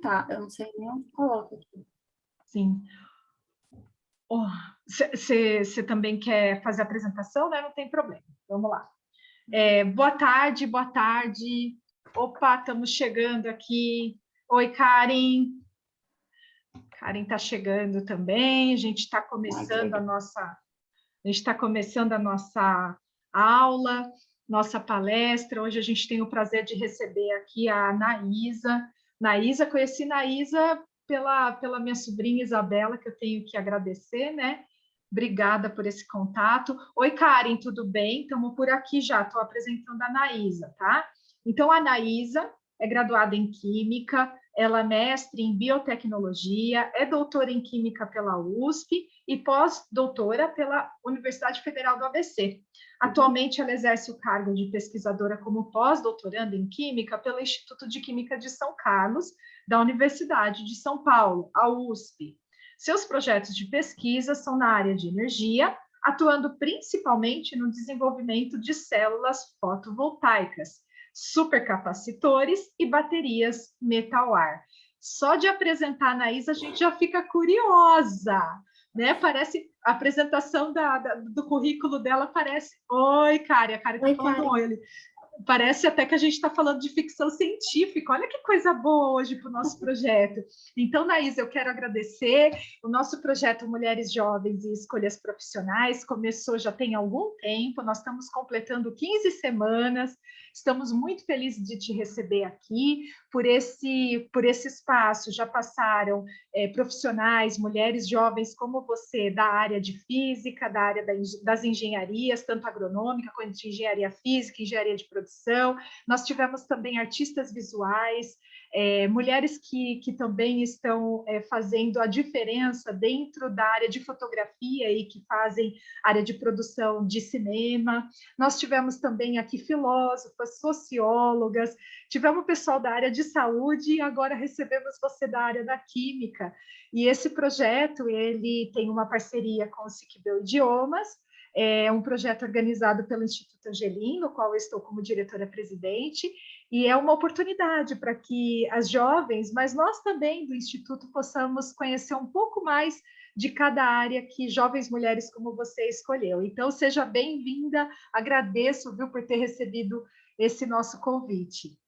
Tá, eu não sei nem onde coloca aqui. Sim. Você também quer fazer a apresentação, né? Não tem problema. Vamos lá. Boa tarde, boa tarde. Opa, estamos chegando aqui. Oi, Karen. Karen está chegando também. A gente está começando a nossa aula, nossa palestra. Hoje a gente tem o prazer de receber aqui a Naísa. Naísa, conheci Naísa pela minha sobrinha Isabela, que eu tenho que agradecer, né? Obrigada por esse contato. Oi, Karen, tudo bem? Estamos por aqui já, estou apresentando a Naísa, tá? Então, a Naísa é graduada em Química, ela é mestre em Biotecnologia, é doutora em Química pela USP e pós-doutora pela Universidade Federal do ABC. Atualmente, ela exerce o cargo de pesquisadora como pós-doutoranda em Química pelo Instituto de Química de São Carlos, da Universidade de São Paulo, a USP. Seus projetos de pesquisa são na área de energia, atuando principalmente no desenvolvimento de células fotovoltaicas, supercapacitores e baterias metal-ar. Só de apresentar a Anaísa, a gente já fica curiosa, né? Parece a apresentação do currículo dela parece. Oi, Karen, a Karen está falando oi ali. Parece até que a gente está falando de ficção científica. Olha que coisa boa hoje para o nosso projeto. Então, Naís, eu quero agradecer. O nosso projeto Mulheres Jovens e Escolhas Profissionais começou já tem algum tempo. Nós estamos completando 15 semanas. Estamos muito felizes de te receber aqui. Por esse espaço já passaram profissionais, mulheres jovens como você, da área de física, da área das engenharias, tanto agronômica quanto de engenharia física, engenharia de produção. Nós tivemos também artistas visuais, mulheres que também estão fazendo a diferença dentro da área de fotografia e que fazem área de produção de cinema. Nós tivemos também aqui filósofas, sociólogas, tivemos pessoal da área de saúde e agora recebemos você da área da química. E esse projeto, ele tem uma parceria com o Siquibel Idiomas, é um projeto organizado pelo Instituto Angelim, no qual eu estou como diretora-presidente, e é uma oportunidade para que as jovens, mas nós também do Instituto, possamos conhecer um pouco mais de cada área que jovens mulheres como você escolheu. Então, seja bem-vinda, agradeço, viu, por ter recebido esse nosso convite.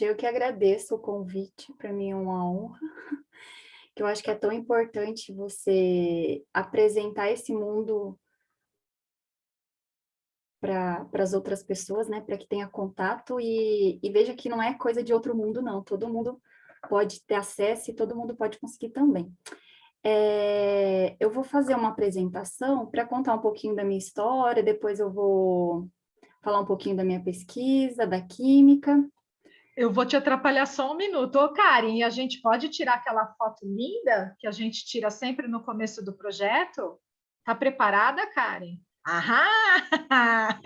Eu que agradeço o convite, para mim é uma honra, que eu acho que é tão importante você apresentar esse mundo para as outras pessoas, né, para que tenha contato e veja que não é coisa de outro mundo, não, todo mundo pode ter acesso e todo mundo pode conseguir também. Eu vou fazer uma apresentação para contar um pouquinho da minha história, depois eu vou falar um pouquinho da minha pesquisa, da química. Eu vou te atrapalhar só um minuto. Ô, Karen, a gente pode tirar aquela foto linda que a gente tira sempre no começo do projeto? Tá preparada, Karen? Aham!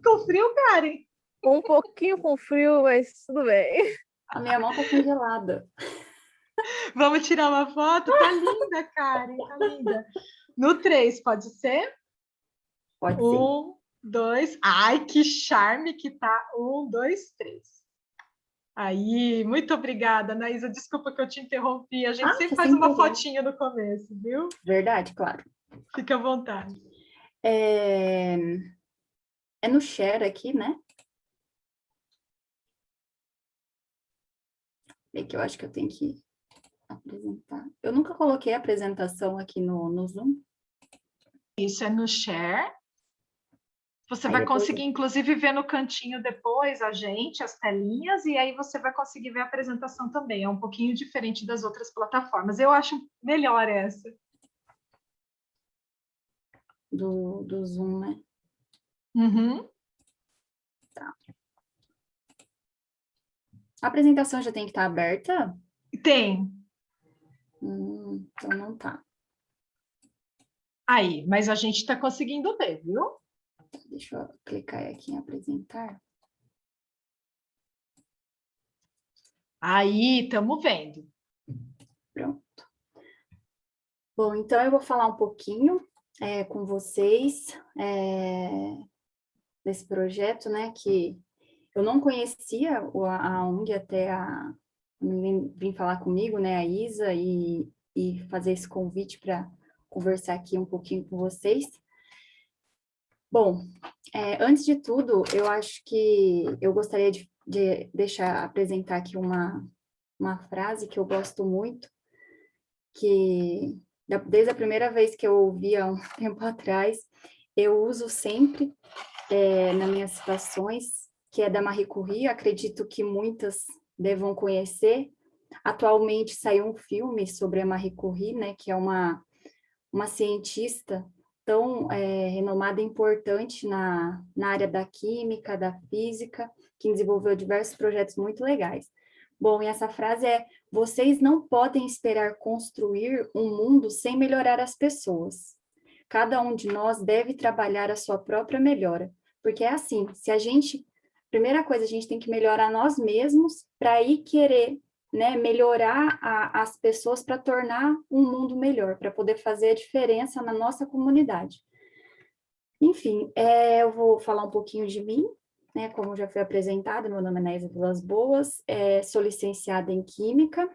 Com frio, Karen? Um pouquinho com frio, mas tudo bem. A minha mão tá congelada. Vamos tirar uma foto? Tá linda, Karen, tá linda. No 3, pode ser? Pode ser. 1, 2. Ai, que charme que tá. 1, 2, 3. Aí, muito obrigada, Anaísa. Desculpa que eu te interrompi. A gente sempre faz uma fotinha no começo, viu? Verdade, claro. Fica à vontade. É no share aqui, né? É que eu acho que eu tenho que apresentar. Eu nunca coloquei a apresentação aqui no Zoom. Isso é no share. Você vai conseguir, inclusive, ver no cantinho depois a gente, as telinhas, e aí você vai conseguir ver a apresentação também. É um pouquinho diferente das outras plataformas. Eu acho melhor essa. Do Zoom, né? Uhum. Tá. A apresentação já tem que estar aberta? Tem. Então não tá. Aí, mas a gente está conseguindo ver, viu? Deixa eu clicar aqui em apresentar. Aí, estamos vendo. Pronto. Bom, então eu vou falar um pouquinho com vocês desse projeto, né, que eu não conhecia a ONG até vir falar comigo, né, a Isa, e fazer esse convite para conversar aqui um pouquinho com vocês. Bom, antes de tudo, eu acho que eu gostaria de apresentar aqui uma frase que eu gosto muito, que desde a primeira vez que eu ouvi há um tempo atrás, eu uso sempre nas minhas citações, que é da Marie Curie, acredito que muitas devam conhecer. Atualmente saiu um filme sobre a Marie Curie, né, que é uma cientista tão renomada e importante na área da química, da física, que desenvolveu diversos projetos muito legais. Bom, e essa frase é: vocês não podem esperar construir um mundo sem melhorar as pessoas. Cada um de nós deve trabalhar a sua própria melhora, porque é assim, se a gente, primeira coisa, a gente tem que melhorar nós mesmos para aí querer, né, melhorar as pessoas para tornar um mundo melhor, para poder fazer a diferença na nossa comunidade. Enfim, eu vou falar um pouquinho de mim, né, como já foi apresentado, meu nome é Naísa Vilas Boas, sou licenciada em Química,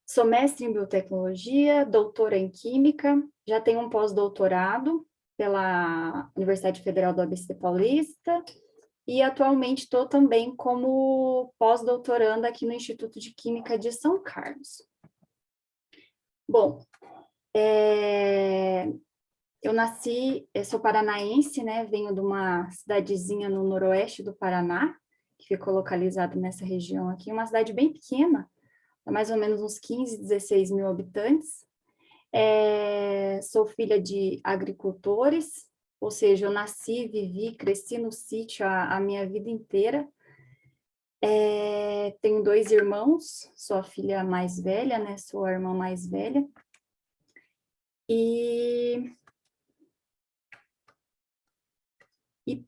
sou mestre em Biotecnologia, doutora em Química, já tenho um pós-doutorado pela Universidade Federal do ABC Paulista, e atualmente estou também como pós-doutoranda aqui no Instituto de Química de São Carlos. Bom, eu sou paranaense, né? Venho de uma cidadezinha no noroeste do Paraná, que ficou localizada nessa região aqui, uma cidade bem pequena, mais ou menos uns 15, 16 mil habitantes. Sou filha de agricultores, ou seja, eu nasci, vivi, cresci no sítio a minha vida inteira. Tenho 2 irmãos, sou a filha mais velha, né? Sou a irmã mais velha. E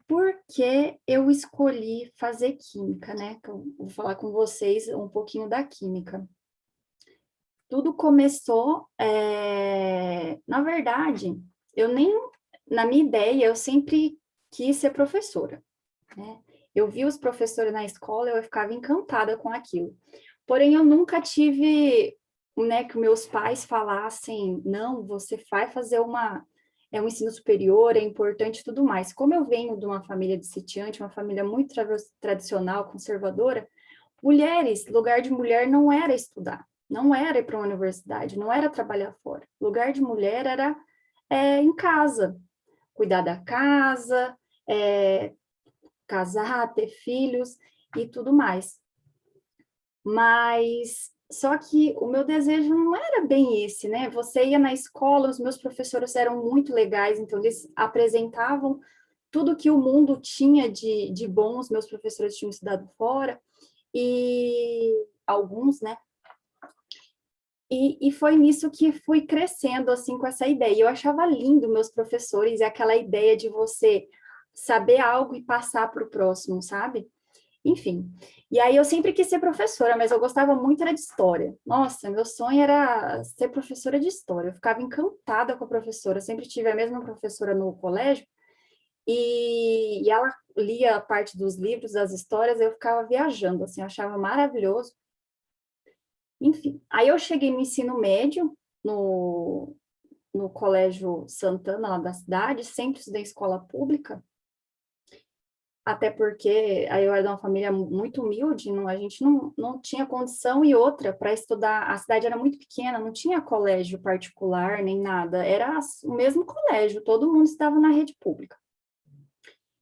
por que eu escolhi fazer química, né? Que eu vou falar com vocês um pouquinho da química. Tudo começou, na verdade, na minha ideia, eu sempre quis ser professora, né? Eu vi os professores na escola, eu ficava encantada com aquilo. Porém, eu nunca tive, né, que meus pais falassem, não, você vai fazer um ensino superior, é importante e tudo mais. Como eu venho de uma família de sitiante, uma família muito tradicional, conservadora, lugar de mulher não era estudar, não era ir para uma universidade, não era trabalhar fora. Lugar de mulher era em casa, cuidar da casa, casar, ter filhos e tudo mais. Mas só que o meu desejo não era bem esse, né? Você ia na escola, os meus professores eram muito legais, então eles apresentavam tudo que o mundo tinha de bom, os meus professores tinham estudado fora, e alguns, né? E foi nisso que fui crescendo, assim, com essa ideia. Eu achava lindo meus professores e aquela ideia de você saber algo e passar para o próximo, sabe? Enfim. E aí eu sempre quis ser professora, mas eu gostava muito era de história. Nossa, meu sonho era ser professora de história. Eu ficava encantada com a professora. Eu sempre tive a mesma professora no colégio e ela lia parte dos livros, das histórias, eu ficava viajando, assim, eu achava maravilhoso. Enfim, aí eu cheguei no ensino médio, no Colégio Santana, lá da cidade, sempre estudei em escola pública, até porque aí eu era de uma família muito humilde, a gente não tinha condição, e outra, para estudar, a cidade era muito pequena, não tinha colégio particular, nem nada, era o mesmo colégio, todo mundo estava na rede pública.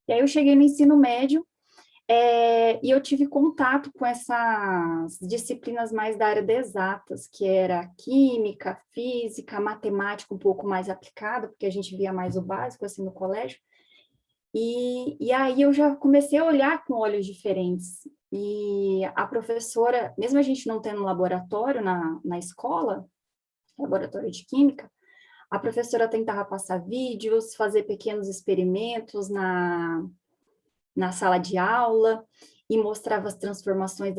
E aí eu cheguei no ensino médio, e eu tive contato com essas disciplinas mais da área de exatas, que era química, física, matemática um pouco mais aplicada, porque a gente via mais o básico, assim, no colégio. E aí eu já comecei a olhar com olhos diferentes. E a professora, mesmo a gente não tendo um laboratório na escola, laboratório de química, a professora tentava passar vídeos, fazer pequenos experimentos na sala de aula, e mostrava as transformações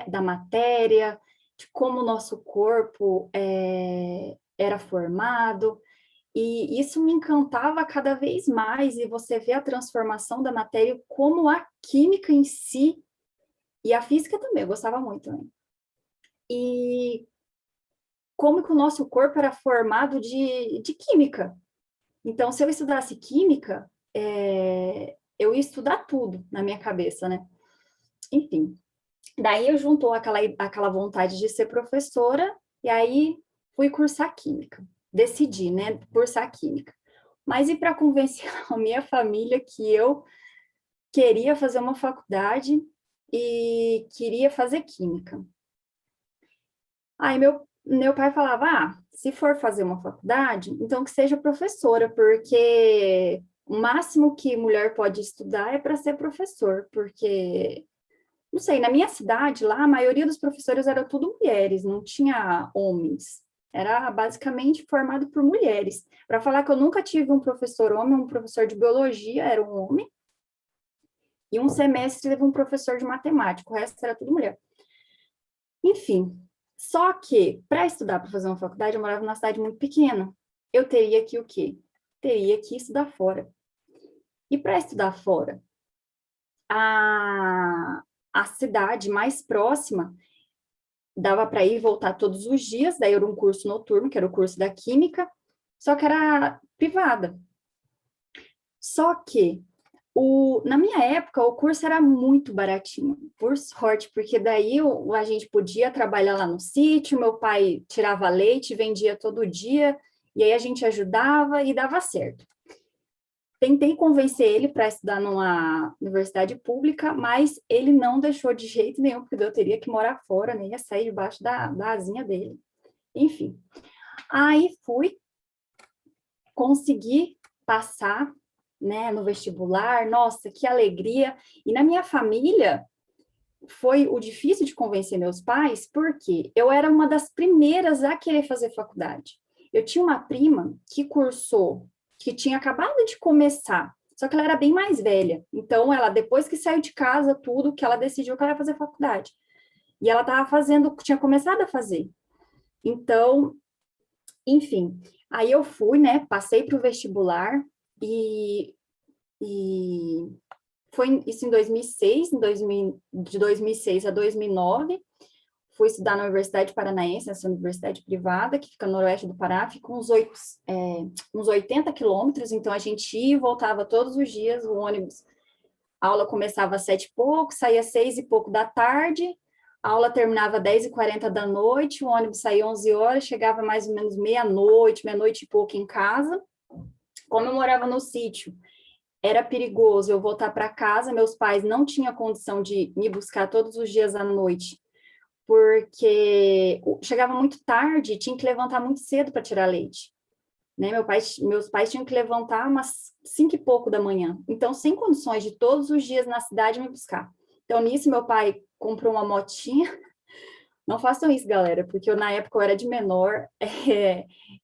da matéria, de como o nosso corpo era formado, e isso me encantava cada vez mais, e você vê a transformação da matéria, como a química em si, e a física também, eu gostava muito, né? como que o nosso corpo era formado de química. Então, se eu estudasse química, eu ia estudar tudo na minha cabeça, né? Enfim, daí eu juntou aquela vontade de ser professora, e aí fui cursar química. Decidi, né, cursar química. Mas e para convencer a minha família que eu queria fazer uma faculdade e queria fazer química. Aí meu pai falava, se for fazer uma faculdade, então que seja professora, porque o máximo que mulher pode estudar é para ser professor, porque, não sei, na minha cidade lá, a maioria dos professores eram tudo mulheres, não tinha homens. Era basicamente formado por mulheres. Para falar que eu nunca tive um professor homem, um professor de biologia era um homem, e um semestre teve um professor de matemática, o resto era tudo mulher. Enfim, só que para estudar, para fazer uma faculdade, eu morava numa cidade muito pequena. Eu teria que o quê? Teria que estudar fora. E para estudar fora, a cidade mais próxima dava para ir e voltar todos os dias, daí era um curso noturno, que era o curso da Química, só que era privada. Só que na minha época, o curso era muito baratinho, por sorte, porque daí a gente podia trabalhar lá no sítio, meu pai tirava leite, vendia todo dia, e aí a gente ajudava e dava certo. Tentei convencer ele para estudar numa universidade pública, mas ele não deixou de jeito nenhum, porque eu teria que morar fora, nem ia sair debaixo da asinha dele. Enfim, aí consegui passar, né, no vestibular, nossa, que alegria. E na minha família, foi o difícil de convencer meus pais, porque eu era uma das primeiras a querer fazer faculdade. Eu tinha uma prima que cursou, que tinha acabado de começar, só que ela era bem mais velha. Então, ela, depois que saiu de casa, tudo, que ela decidiu que ela ia fazer faculdade. E ela estava fazendo, tinha começado a fazer. Então, enfim, aí eu fui, né, passei para o vestibular e foi isso em 2006, de 2006 a 2009, fui estudar na Universidade Paranaense, essa universidade privada, que fica no noroeste do Pará, fica uns 80 quilômetros, então a gente ia e voltava todos os dias, o ônibus, a aula começava às 7 e pouco, saía às 6 e pouco da tarde, a aula terminava às 10h40 da noite, o ônibus saía 11 horas, chegava mais ou menos meia-noite e pouco em casa. Como eu morava no sítio, era perigoso eu voltar para casa, meus pais não tinham condição de me buscar todos os dias à noite, porque chegava muito tarde, tinha que levantar muito cedo para tirar leite. Né? Meus pais tinham que levantar umas 5 e pouco da manhã, então sem condições de todos os dias na cidade me buscar. Então nisso meu pai comprou uma motinha, não façam isso, galera, porque na época eu era de menor,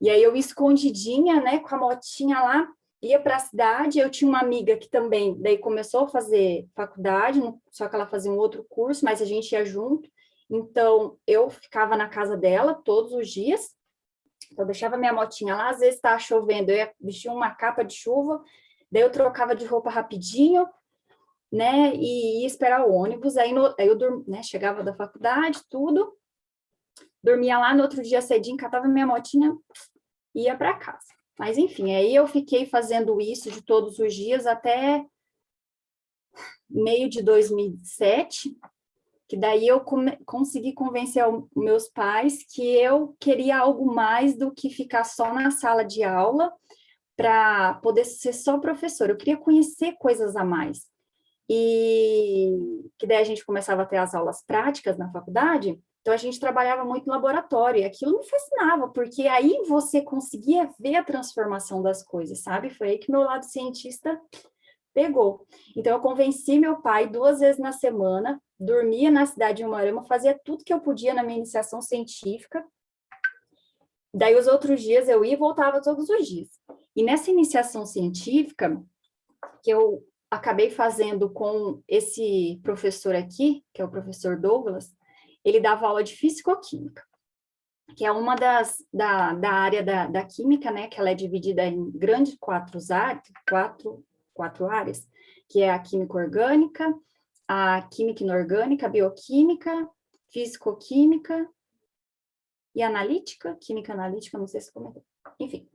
e aí eu escondidinha, né, com a motinha lá, ia para a cidade, eu tinha uma amiga que também, daí começou a fazer faculdade, só que ela fazia um outro curso, mas a gente ia junto, então eu ficava na casa dela todos os dias, eu deixava minha motinha lá, às vezes estava chovendo, eu ia vestir uma capa de chuva, daí eu trocava de roupa rapidinho, né, e ia esperar o ônibus, aí eu né, chegava da faculdade, tudo, dormia lá, no outro dia cedinho, catava minha motinha, ia para casa. Mas, enfim, aí eu fiquei fazendo isso de todos os dias até meio de 2007, que daí eu consegui convencer meus pais que eu queria algo mais do que ficar só na sala de aula para poder ser só professora. Eu queria conhecer coisas a mais. E que daí a gente começava a ter as aulas práticas na faculdade, então a gente trabalhava muito no laboratório, e aquilo me fascinava, porque aí você conseguia ver a transformação das coisas, sabe? Foi aí que meu lado cientista pegou. Então eu convenci meu pai 2 vezes na semana, dormia na cidade de Umuarama, fazia tudo que eu podia na minha iniciação científica, daí os outros dias eu ia e voltava todos os dias. E nessa iniciação científica, que eu acabei fazendo com esse professor aqui, que é o professor Douglas, ele dava aula de fisicoquímica, que é uma da área da química, né, que ela é dividida em grandes quatro áreas, que é a química orgânica, a química inorgânica, a bioquímica, fisicoquímica e analítica, química analítica, não sei se comentou, enfim.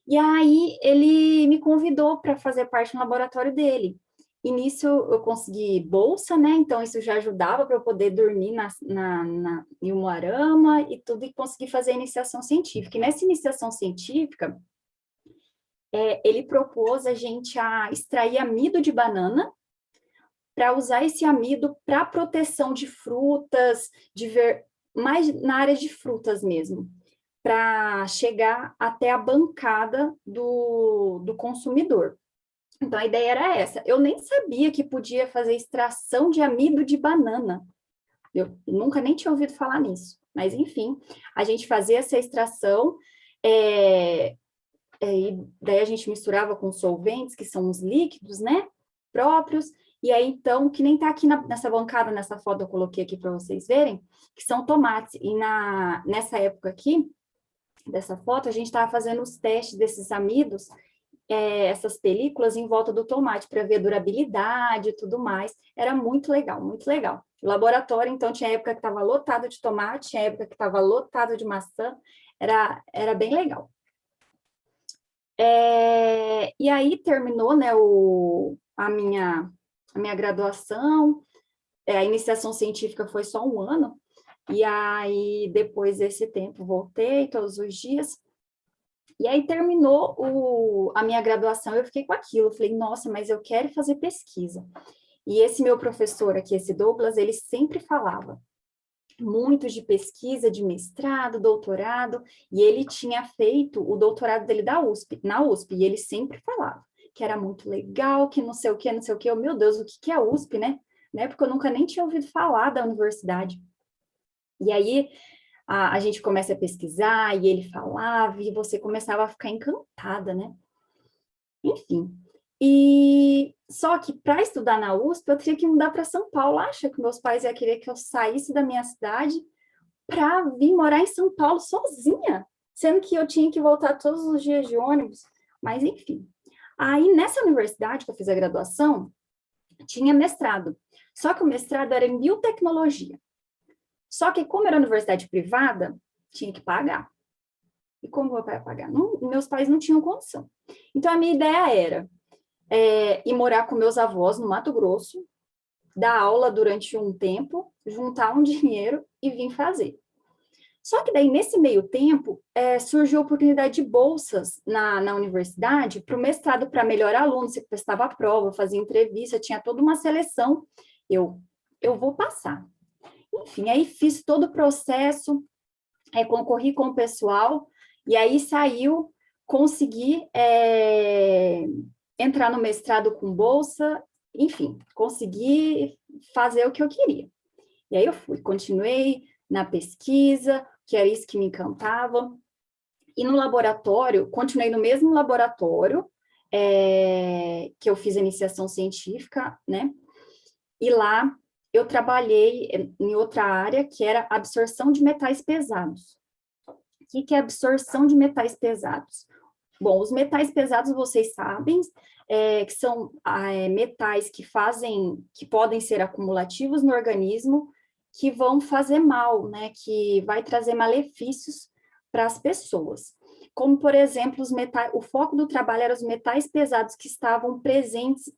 E aí ele me convidou para fazer parte do laboratório dele. E nisso eu consegui bolsa, né? Então isso já ajudava para eu poder dormir em Umuarama e tudo, e conseguir fazer a iniciação científica. E nessa iniciação científica, ele propôs a gente a extrair amido de banana, para usar esse amido para proteção de frutas, mais na área de frutas mesmo, para chegar até a bancada do consumidor. Então, a ideia era essa. Eu nem sabia que podia fazer extração de amido de banana. Eu nunca nem tinha ouvido falar nisso. Mas, enfim, a gente fazia essa extração, e daí a gente misturava com solventes, que são os líquidos, né, próprios, e aí, então, que nem tá aqui nessa bancada, nessa foto eu coloquei aqui para vocês verem, que são tomates. E nessa época aqui, dessa foto, a gente estava fazendo os testes desses amidos, essas películas em volta do tomate, para ver a durabilidade e tudo mais. Era muito legal, muito legal. O laboratório, então, tinha época que estava lotado de tomate, tinha época que estava lotado de maçã, era bem legal. E aí terminou, né, a minha graduação, a iniciação científica foi só um ano, e aí depois desse tempo voltei todos os dias, e aí terminou a minha graduação, eu fiquei com aquilo, falei, nossa, mas eu quero fazer pesquisa. E esse meu professor aqui, esse Douglas, ele sempre falava muito de pesquisa, de mestrado, doutorado, e ele tinha feito o doutorado dele na USP, e ele sempre falava que era muito legal, que não sei o que, não sei o que. Meu Deus, o que é a USP, né? Porque eu nunca nem tinha ouvido falar da universidade. E aí a gente começa a pesquisar, e ele falava, e você começava a ficar encantada, né? Enfim. E só que para estudar na USP, eu teria que mudar para São Paulo. Acha que meus pais iam querer que eu saísse da minha cidade para vir morar em São Paulo sozinha, sendo que eu tinha que voltar todos os dias de ônibus, mas enfim. Aí, nessa universidade que eu fiz a graduação, tinha mestrado, só que o mestrado era em biotecnologia. Só que, como era universidade privada, tinha que pagar. E como meu pai ia pagar? Meus pais não tinham condição. Então, a minha ideia era ir morar com meus avós no Mato Grosso, dar aula durante um tempo, juntar um dinheiro e vir fazer. Só que daí, nesse meio tempo, surgiu a oportunidade de bolsas na universidade para o mestrado, para melhor aluno, você prestava a prova, fazia entrevista, tinha toda uma seleção. Eu vou passar. Enfim, aí fiz todo o processo, concorri com o pessoal, e aí saiu, consegui entrar no mestrado com bolsa, enfim, consegui fazer o que eu queria. E aí eu continuei na pesquisa, que era isso que me encantava, e no laboratório, continuei no mesmo laboratório que eu fiz a iniciação científica, né? E lá eu trabalhei em outra área, que era absorção de metais pesados. O que é absorção de metais pesados? Bom, os metais pesados, vocês sabem, que são metais que podem ser acumulativos no organismo, que vão fazer mal, né? Que vai trazer malefícios para as pessoas. Como, por exemplo, o foco do trabalho era os metais pesados que estavam presentes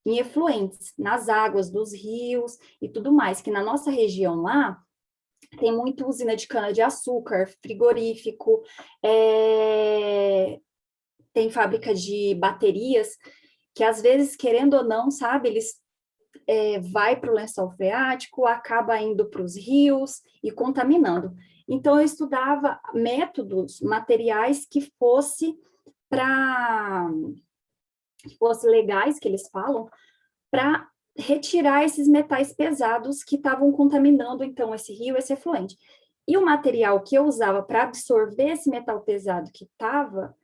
em efluentes, nas águas dos rios e tudo mais, que na nossa região lá, tem muita usina de cana-de-açúcar, frigorífico, tem fábrica de baterias, que às vezes, querendo ou não, sabe, eles vai para o lençol freático, acaba indo para os rios e contaminando. Então, eu estudava métodos, materiais que fossem legais, que eles falam, para retirar esses metais pesados que estavam contaminando, então, esse rio, esse efluente. E o material que eu usava para absorver esse metal pesado que estava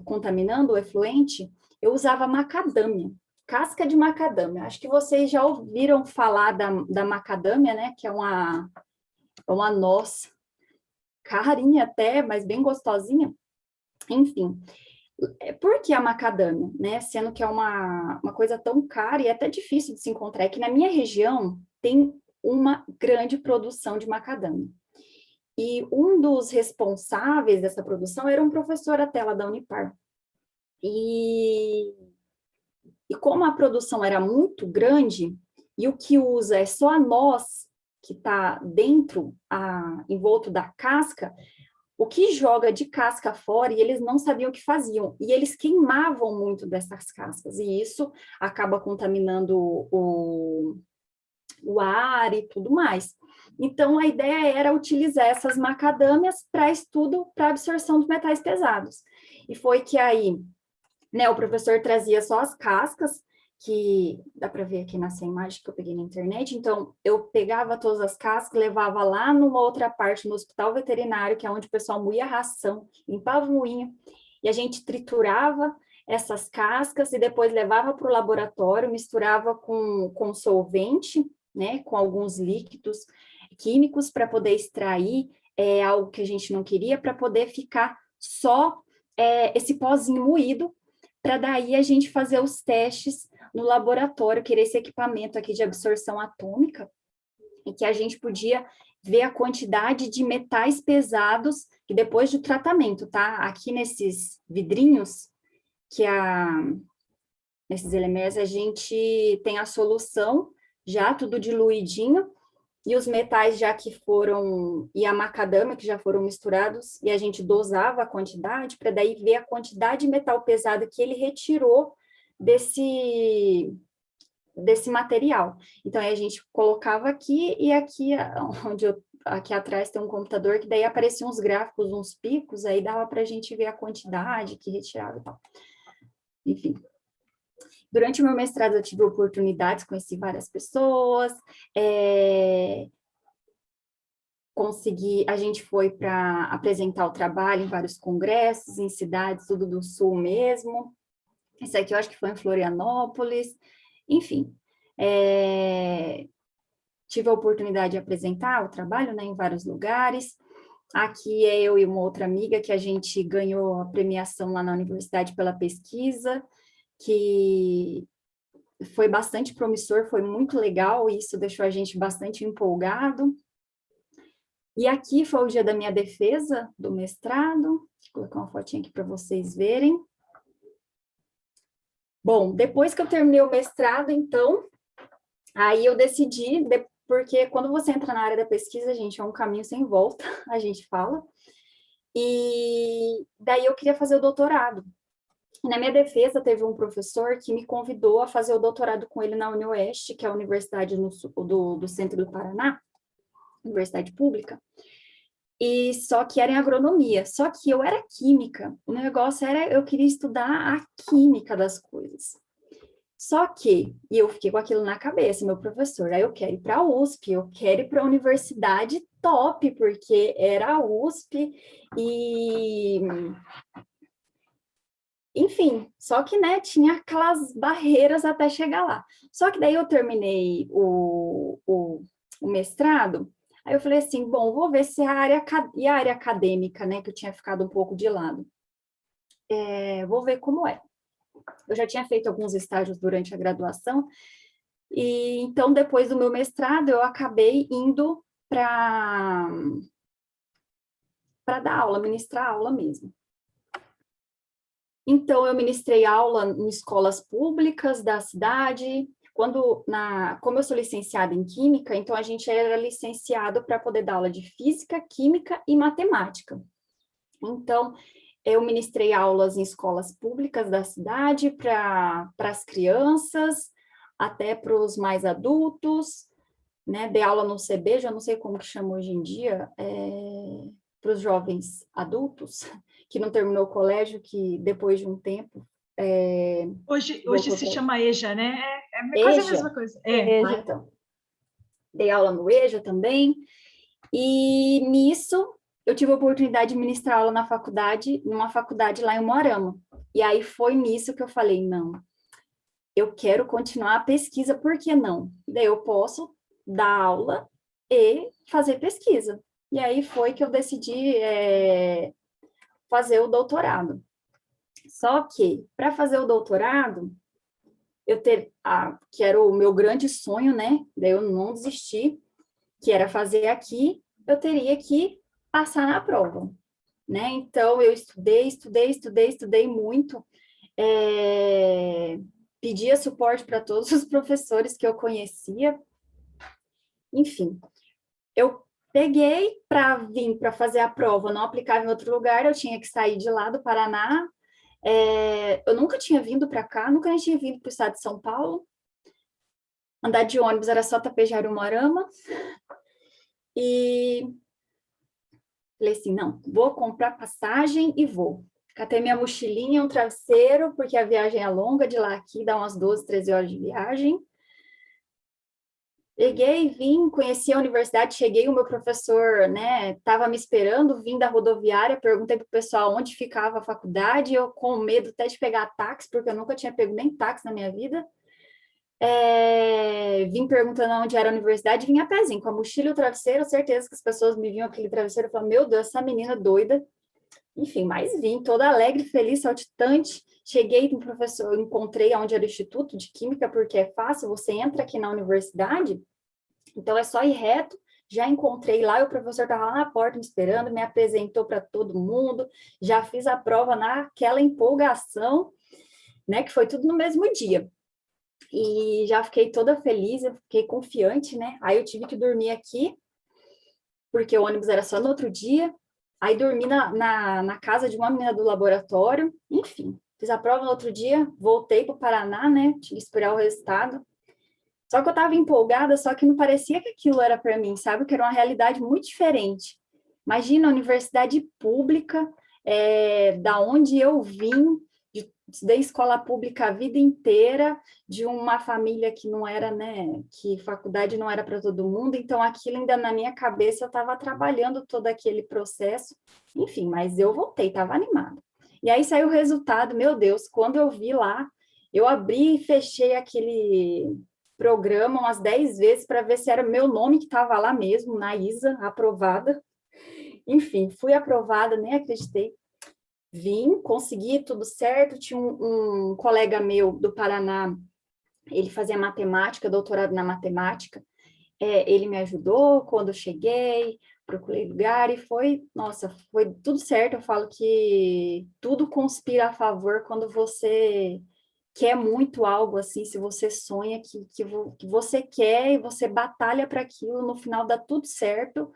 contaminando o efluente, eu usava macadâmia, casca de macadâmia. Acho que vocês já ouviram falar da macadâmia, né? Que é uma noz carinha até, mas bem gostosinha. Enfim, por que a macadâmia, né? Sendo que é uma coisa tão cara e até difícil de se encontrar. É que na minha região tem uma grande produção de macadâmia. E um dos responsáveis dessa produção era um professor até lá da Unipar. E como a produção era muito grande, e o que usa é só a noz que está dentro, envolto da casca, o que joga de casca fora, e eles não sabiam o que faziam, e eles queimavam muito dessas cascas, e isso acaba contaminando o ar e tudo mais. Então, a ideia era utilizar essas macadâmias para estudo, para absorção de metais pesados. E foi que aí, né, o professor trazia só as cascas, que dá para ver aqui nessa imagem que eu peguei na internet. Então, eu pegava todas as cascas, levava lá numa outra parte, no hospital veterinário, que é onde o pessoal moía a ração, limpava o moinho, e a gente triturava essas cascas e depois levava para o laboratório, misturava com solvente, né, com alguns líquidos químicos para poder extrair algo que a gente não queria, para poder ficar só esse pozinho moído, para daí a gente fazer os testes no laboratório, que era esse equipamento aqui de absorção atômica, em que a gente podia ver a quantidade de metais pesados que depois do tratamento, tá? Aqui nesses vidrinhos, nesses elementos, a gente tem a solução já tudo diluidinho, e os metais já que foram, e a macadâmia que já foram misturados, e a gente dosava a quantidade, para daí ver a quantidade de metal pesado que ele retirou desse material. Então, aí a gente colocava aqui, e aqui, aqui atrás tem um computador, que daí apareciam uns gráficos, uns picos, aí dava para a gente ver a quantidade que retirava e tal. Enfim. Durante o meu mestrado, eu tive oportunidades, conheci várias pessoas, a gente foi para apresentar o trabalho em vários congressos, em cidades, tudo do Sul mesmo. Esse aqui eu acho que foi em Florianópolis, enfim. Tive a oportunidade de apresentar o trabalho, né, em vários lugares. Aqui é eu e uma outra amiga que a gente ganhou a premiação lá na universidade pela pesquisa, que foi bastante promissor, foi muito legal, e isso deixou a gente bastante empolgado. E aqui foi o dia da minha defesa do mestrado, vou colocar uma fotinha aqui para vocês verem. Bom, depois que eu terminei o mestrado, então, aí eu decidi, porque quando você entra na área da pesquisa, gente, é um caminho sem volta, a gente fala, e daí eu queria fazer o doutorado. Na minha defesa, teve um professor que me convidou a fazer o doutorado com ele na UniOeste, que é a universidade do centro do Paraná, universidade pública, e só que era em agronomia, só que eu era química, o negócio era, eu queria estudar a química das coisas. Só que, e eu fiquei com aquilo na cabeça, meu professor, aí eu quero ir para a USP, eu quero ir para a universidade top, porque era a USP, e enfim, só que, né, tinha aquelas barreiras até chegar lá. Só que daí eu terminei o mestrado, aí eu falei assim, bom, vou ver se a área acadêmica, né, que eu tinha ficado um pouco de lado. Vou ver como é. Eu já tinha feito alguns estágios durante a graduação, e então, depois do meu mestrado, eu acabei indo para dar aula, ministrar aula mesmo. Então, eu ministrei aula em escolas públicas da cidade. Como eu sou licenciada em Química, então a gente era licenciado para poder dar aula de Física, Química e Matemática. Então, eu ministrei aulas em escolas públicas da cidade para as crianças, até para os mais adultos, né? Dei aula no CB, já não sei como que chama hoje em dia, para os jovens adultos, que não terminou o colégio, que depois de um tempo... Hoje se chama EJA, né? É quase a mesma coisa. Então. Dei aula no EJA também, e nisso eu tive a oportunidade de ministrar aula na faculdade, numa faculdade lá em Moarama. E aí foi nisso que eu falei, não, eu quero continuar a pesquisa, por que não? Daí eu posso dar aula e fazer pesquisa. E aí foi que eu decidi fazer o doutorado. Só que, para fazer o doutorado, que era o meu grande sonho, né? Daí eu não desisti, que era fazer aqui, eu teria que passar na prova, né? Então, eu estudei muito, pedia suporte para todos os professores que eu conhecia, enfim, eu peguei para vir para fazer a prova, não aplicava em outro lugar, eu tinha que sair de lá do Paraná, eu nunca tinha vindo para cá, nunca nem tinha vindo para o estado de São Paulo, andar de ônibus era só Tapejar-Umuarama, e falei assim, não, vou comprar passagem e vou. Catei minha mochilinha, um travesseiro, porque a viagem é longa, de lá aqui dá umas 12, 13 horas de viagem. Peguei, vim, conheci a universidade, cheguei, o meu professor, né, estava me esperando, vim da rodoviária, perguntei para o pessoal onde ficava a faculdade, eu com medo até de pegar táxi, porque eu nunca tinha pego nem táxi na minha vida. Vim perguntando onde era a universidade, vim a pezinho, com a mochila e o travesseiro, certeza que as pessoas me viam aquele travesseiro e falavam, meu Deus, essa menina doida. Enfim, mas vim toda alegre, feliz, saltitante. Cheguei no professor, encontrei onde era o Instituto de Química, porque é fácil, você entra aqui na universidade, então é só ir reto. Já encontrei lá, o professor estava lá na porta me esperando, me apresentou para todo mundo, já fiz a prova naquela empolgação, né, que foi tudo no mesmo dia. E já fiquei toda feliz, eu fiquei confiante, né? Aí eu tive que dormir aqui, porque o ônibus era só no outro dia. Aí dormi na casa de uma menina do laboratório, enfim. Fiz a prova no outro dia, voltei para o Paraná, né? Tinha que esperar o resultado. Só que eu estava empolgada, só que não parecia que aquilo era para mim, sabe? Que era uma realidade muito diferente. Imagina, a universidade pública, da onde eu vim, estudei escola pública a vida inteira, de uma família que não era, né, que faculdade não era para todo mundo, então aquilo ainda na minha cabeça eu estava trabalhando todo aquele processo, enfim, mas eu voltei, estava animada. E aí saiu o resultado, meu Deus, quando eu vi lá, eu abri e fechei aquele programa umas 10 vezes para ver se era meu nome que estava lá mesmo, na ISA, aprovada. Enfim, fui aprovada, nem acreditei. Vim, consegui tudo certo. Tinha um colega meu do Paraná, ele fazia matemática, doutorado na matemática. Ele me ajudou quando eu cheguei, procurei lugar e foi, nossa, foi tudo certo. Eu falo que tudo conspira a favor quando você quer muito algo assim, se você sonha que você quer e você batalha para aquilo, no final dá tudo certo.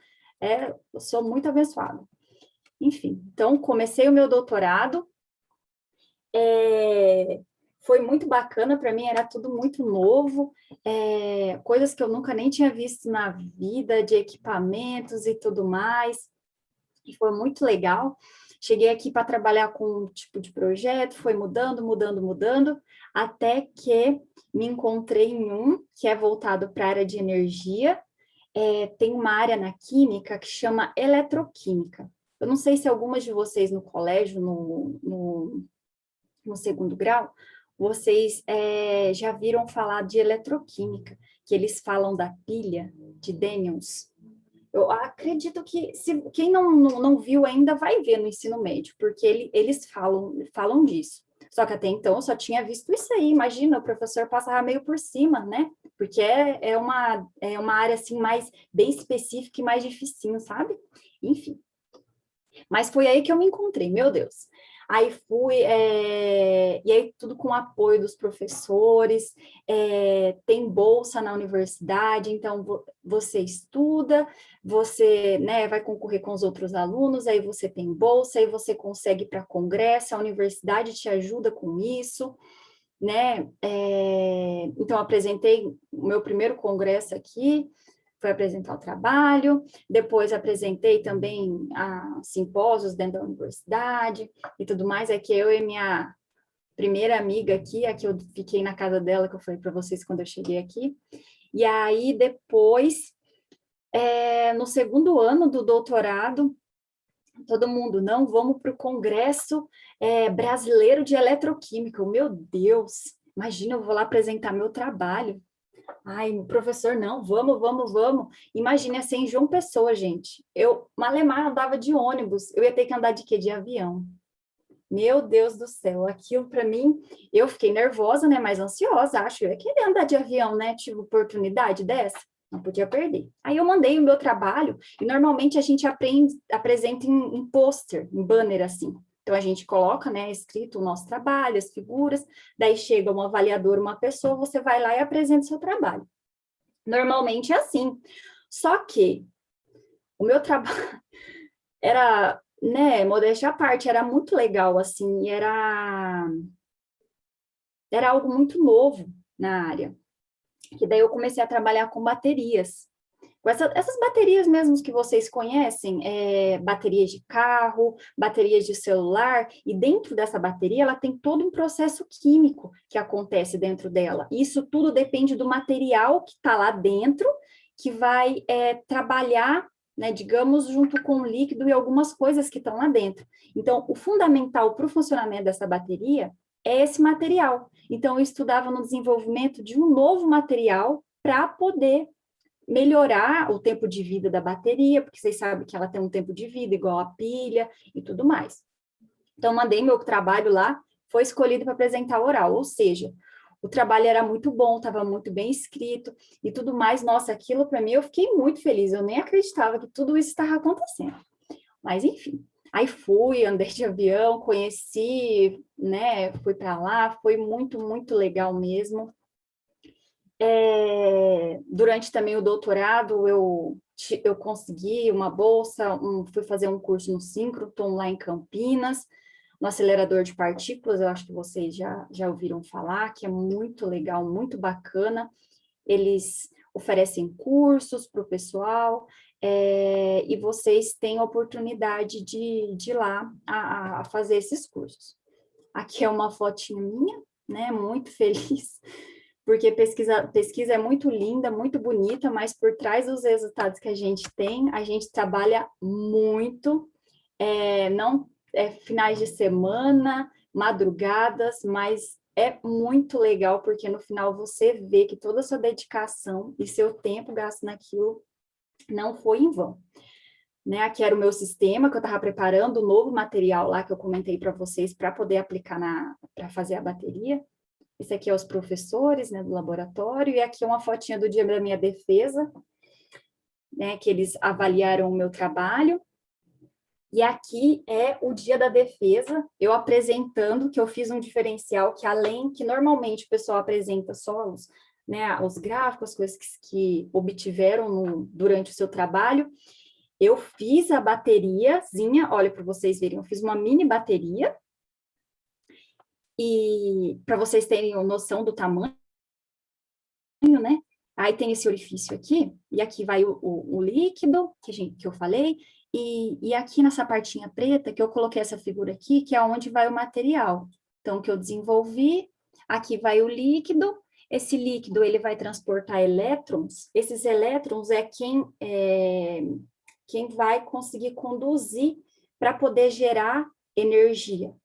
Eu sou muito abençoada. Enfim, então comecei o meu doutorado, foi muito bacana para mim, era tudo muito novo, coisas que eu nunca nem tinha visto na vida, de equipamentos e tudo mais, e foi muito legal. Cheguei aqui para trabalhar com um tipo de projeto, foi mudando, até que me encontrei em um que é voltado para a área de energia. Tem uma área na química que chama eletroquímica. Eu não sei se algumas de vocês no colégio, no segundo grau, vocês já viram falar de eletroquímica, que eles falam da pilha de Daniels. Eu acredito que quem não viu ainda vai ver no ensino médio, porque eles falam disso. Só que até então eu só tinha visto isso aí, imagina, o professor passava meio por cima, né? Porque é uma área assim mais bem específica e mais dificinho, sabe? Enfim. Mas foi aí que eu me encontrei, meu Deus. Aí fui, e aí tudo com o apoio dos professores, tem bolsa na universidade, então você estuda, você, né, vai concorrer com os outros alunos, aí você tem bolsa, aí você consegue ir para congresso, a universidade te ajuda com isso, né? Então, apresentei o meu primeiro congresso aqui, foi apresentar o trabalho, depois apresentei também simpósios dentro da universidade e tudo mais, é que eu e minha primeira amiga aqui, a que eu fiquei na casa dela, que eu falei para vocês quando eu cheguei aqui, e aí depois, no segundo ano do doutorado, todo mundo, não, vamos para o Congresso Brasileiro de Eletroquímica, meu Deus, imagina, eu vou lá apresentar meu trabalho. Ai, professor, não, vamos. Imagine assim, em João Pessoa, gente. Malemar andava de ônibus, eu ia ter que andar de quê? De avião. Meu Deus do céu, aquilo para mim, eu fiquei nervosa, né? Mais ansiosa, acho. Eu ia querer andar de avião, né? Tive oportunidade dessa. não podia perder. Aí eu mandei o meu trabalho, e normalmente a gente apresenta em pôster, em banner assim. Então, a gente coloca, né, escrito o nosso trabalho, as figuras, daí chega um avaliador, uma pessoa, você vai lá e apresenta o seu trabalho. Normalmente é assim. Só que o meu trabalho era, né, modéstia à parte, era muito legal, assim, era algo muito novo na área. Que daí eu comecei a trabalhar com baterias. Com essas baterias mesmo que vocês conhecem, baterias de carro, baterias de celular, e dentro dessa bateria ela tem todo um processo químico que acontece dentro dela. Isso tudo depende do material que está lá dentro, que vai trabalhar, né, digamos, junto com o líquido e algumas coisas que estão lá dentro. Então, o fundamental para o funcionamento dessa bateria é esse material. Então, eu estudava no desenvolvimento de um novo material para poder melhorar o tempo de vida da bateria, porque vocês sabem que ela tem um tempo de vida igual a pilha e tudo mais. Então, mandei meu trabalho lá, foi escolhido para apresentar oral, ou seja, o trabalho era muito bom, estava muito bem escrito e tudo mais. Nossa, aquilo para mim eu fiquei muito feliz, eu nem acreditava que tudo isso estava acontecendo. Mas, enfim, aí fui, andei de avião, conheci, né, fui para lá, foi muito, muito legal mesmo. Durante também o doutorado, eu consegui uma bolsa, fui fazer um curso no Síncroton, lá em Campinas, no acelerador de partículas, eu acho que vocês já ouviram falar, que é muito legal, muito bacana. Eles oferecem cursos para o pessoal, e vocês têm a oportunidade de ir lá a fazer esses cursos. Aqui é uma fotinha minha, né, muito feliz, porque pesquisa é muito linda, muito bonita, mas por trás dos resultados que a gente tem, a gente trabalha muito, não finais de semana, madrugadas, mas é muito legal, porque no final você vê que toda a sua dedicação e seu tempo gasto naquilo não foi em vão. Né? Aqui era o meu sistema, que eu estava preparando o novo material lá, que eu comentei para vocês, para poder aplicar para fazer a bateria. Esse aqui é os professores, né, do laboratório, e aqui é uma fotinha do dia da minha defesa, né, que eles avaliaram o meu trabalho. E aqui é o dia da defesa, eu apresentando que eu fiz um diferencial que além que normalmente o pessoal apresenta só os gráficos, as coisas que obtiveram durante o seu trabalho, eu fiz a bateriazinha, olha para vocês verem, eu fiz uma mini bateria, e para vocês terem noção do tamanho, né? Aí tem esse orifício aqui, e aqui vai o líquido, que eu falei, e aqui nessa partinha preta, que eu coloquei essa figura aqui, que é onde vai o material. Então, que eu desenvolvi, aqui vai o líquido, esse líquido, ele vai transportar elétrons, esses elétrons é quem vai conseguir conduzir para poder gerar energia.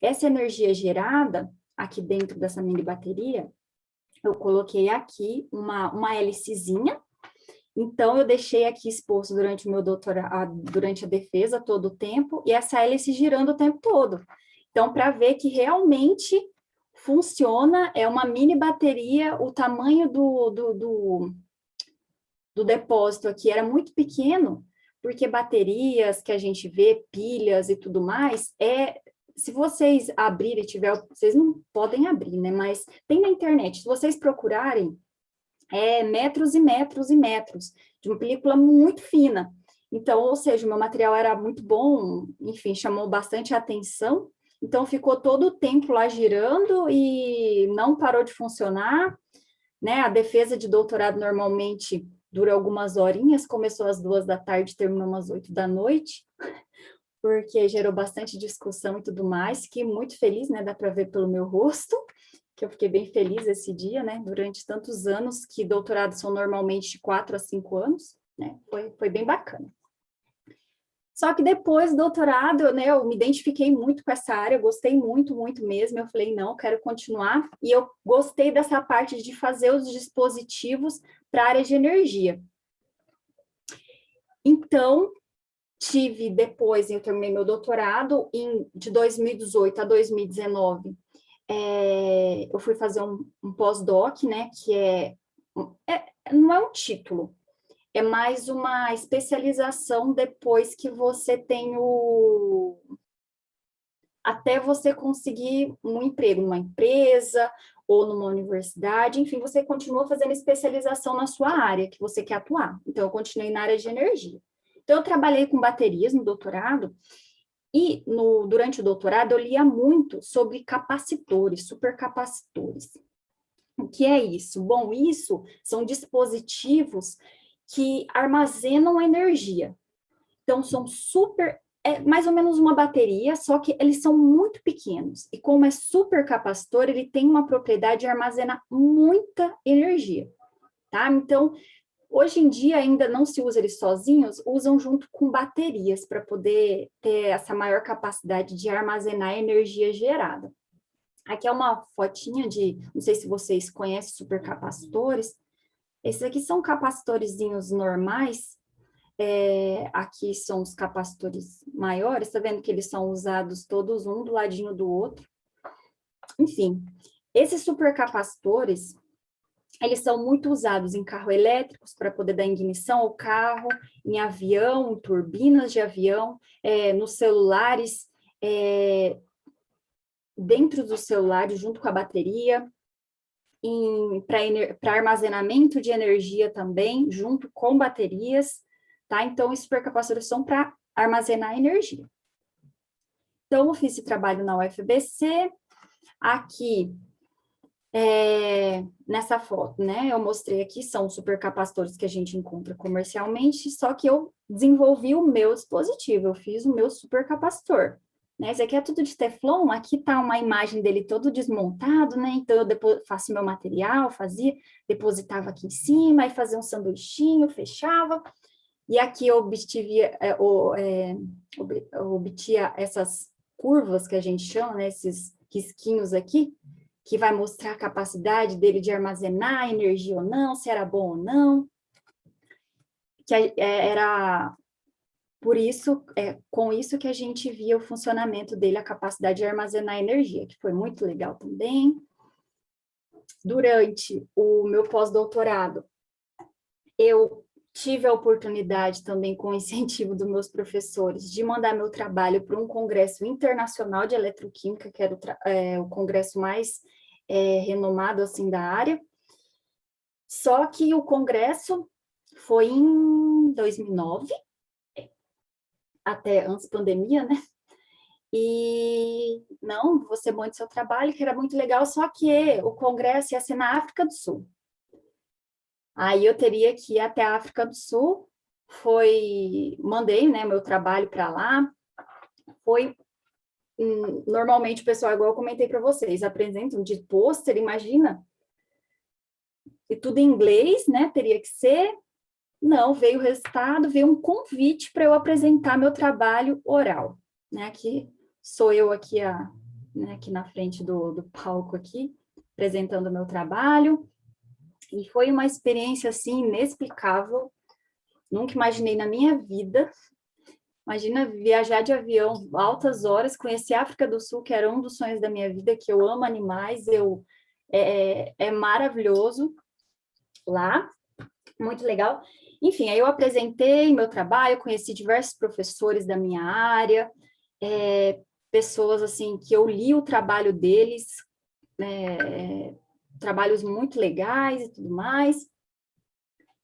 Essa energia gerada, aqui dentro dessa mini bateria, eu coloquei aqui uma hélicezinha, então eu deixei aqui exposto durante o meu doutorado, durante a defesa todo o tempo, e essa hélice girando o tempo todo. Então, para ver que realmente funciona, é uma mini bateria, o tamanho do depósito aqui era muito pequeno, porque baterias que a gente vê, pilhas e tudo mais, se vocês abrirem, vocês não podem abrir, né? Mas tem na internet, se vocês procurarem, metros e metros e metros, de uma película muito fina. Então, ou seja, o meu material era muito bom, enfim, chamou bastante atenção, então ficou todo o tempo lá girando e não parou de funcionar, né? A defesa de doutorado normalmente dura algumas horinhas, começou às 2 da tarde, terminou às 8 da noite, porque gerou bastante discussão e tudo mais. Fiquei muito feliz, né? Dá para ver pelo meu rosto, que eu fiquei bem feliz esse dia, né? Durante tantos anos, que doutorados são normalmente de 4 a 5 anos, né? Foi bem bacana. Só que depois do doutorado, né, eu me identifiquei muito com essa área, gostei muito, muito mesmo. Eu falei, não, quero continuar. E eu gostei dessa parte de fazer os dispositivos para a área de energia. Então, depois, eu terminei meu doutorado, de 2018 a 2019, eu fui fazer um pós-doc, né, que não é um título, é mais uma especialização depois que você tem até você conseguir um emprego numa empresa ou numa universidade, enfim, você continua fazendo especialização na sua área que você quer atuar. Então, eu continuei na área de energia. Então, eu trabalhei com baterias no doutorado, e durante o doutorado eu lia muito sobre capacitores, supercapacitores. O que é isso? Bom, isso são dispositivos que armazenam energia. Então, são é mais ou menos uma bateria, só que eles são muito pequenos. E como é supercapacitor, ele tem uma propriedade de armazenar muita energia, tá? Então, hoje em dia ainda não se usa eles sozinhos, usam junto com baterias para poder ter essa maior capacidade de armazenar energia gerada. Aqui é uma fotinha não sei se vocês conhecem supercapacitores. Esses aqui são capacitorzinhos normais. Aqui são os capacitores maiores, tá vendo que eles são usados todos um do ladinho do outro. Enfim, esses supercapacitores, eles são muito usados em carros elétricos para poder dar ignição ao carro, em avião, em turbinas de avião, nos celulares, dentro dos celulares, junto com a bateria, para armazenamento de energia também, junto com baterias, tá? Então, os supercapacitores são para armazenar energia. Então, eu fiz esse trabalho na UFBC. Aqui, nessa foto, né, eu mostrei aqui, são supercapacitores que a gente encontra comercialmente, só que eu desenvolvi o meu dispositivo, eu fiz o meu supercapacitor. Né, esse aqui é tudo de Teflon, aqui tá uma imagem dele todo desmontado, né, então eu faço meu material, depositava aqui em cima, e fazia um sanduichinho, fechava, e aqui eu obtia essas curvas que a gente chama, né, esses risquinhos aqui, que vai mostrar a capacidade dele de armazenar energia ou não, se era bom ou não, que era com isso que a gente via o funcionamento dele, a capacidade de armazenar energia, que foi muito legal também. Durante o meu pós-doutorado, eu tive a oportunidade também, com o incentivo dos meus professores, de mandar meu trabalho para um congresso internacional de eletroquímica, que era o congresso mais renomado assim da área. Só que o congresso foi em 2009, até antes da pandemia, né? E não, você monte seu trabalho, que era muito legal, só que o congresso ia ser na África do Sul. Aí eu teria que ir até a África do Sul, mandei, né, meu trabalho para lá, normalmente o pessoal, igual eu comentei para vocês, apresentam de pôster, imagina, e tudo em inglês, né, teria que ser. Não, veio o resultado, veio um convite para eu apresentar meu trabalho oral, né, aqui sou eu aqui, né, aqui na frente do palco aqui, apresentando o meu trabalho, e foi uma experiência, assim, inexplicável, nunca imaginei na minha vida. Imagina viajar de avião altas horas, conhecer a África do Sul, que era um dos sonhos da minha vida, que eu amo animais, é maravilhoso lá, muito legal. Enfim, aí eu apresentei meu trabalho, conheci diversos professores da minha área, pessoas assim que eu li o trabalho deles, trabalhos muito legais e tudo mais.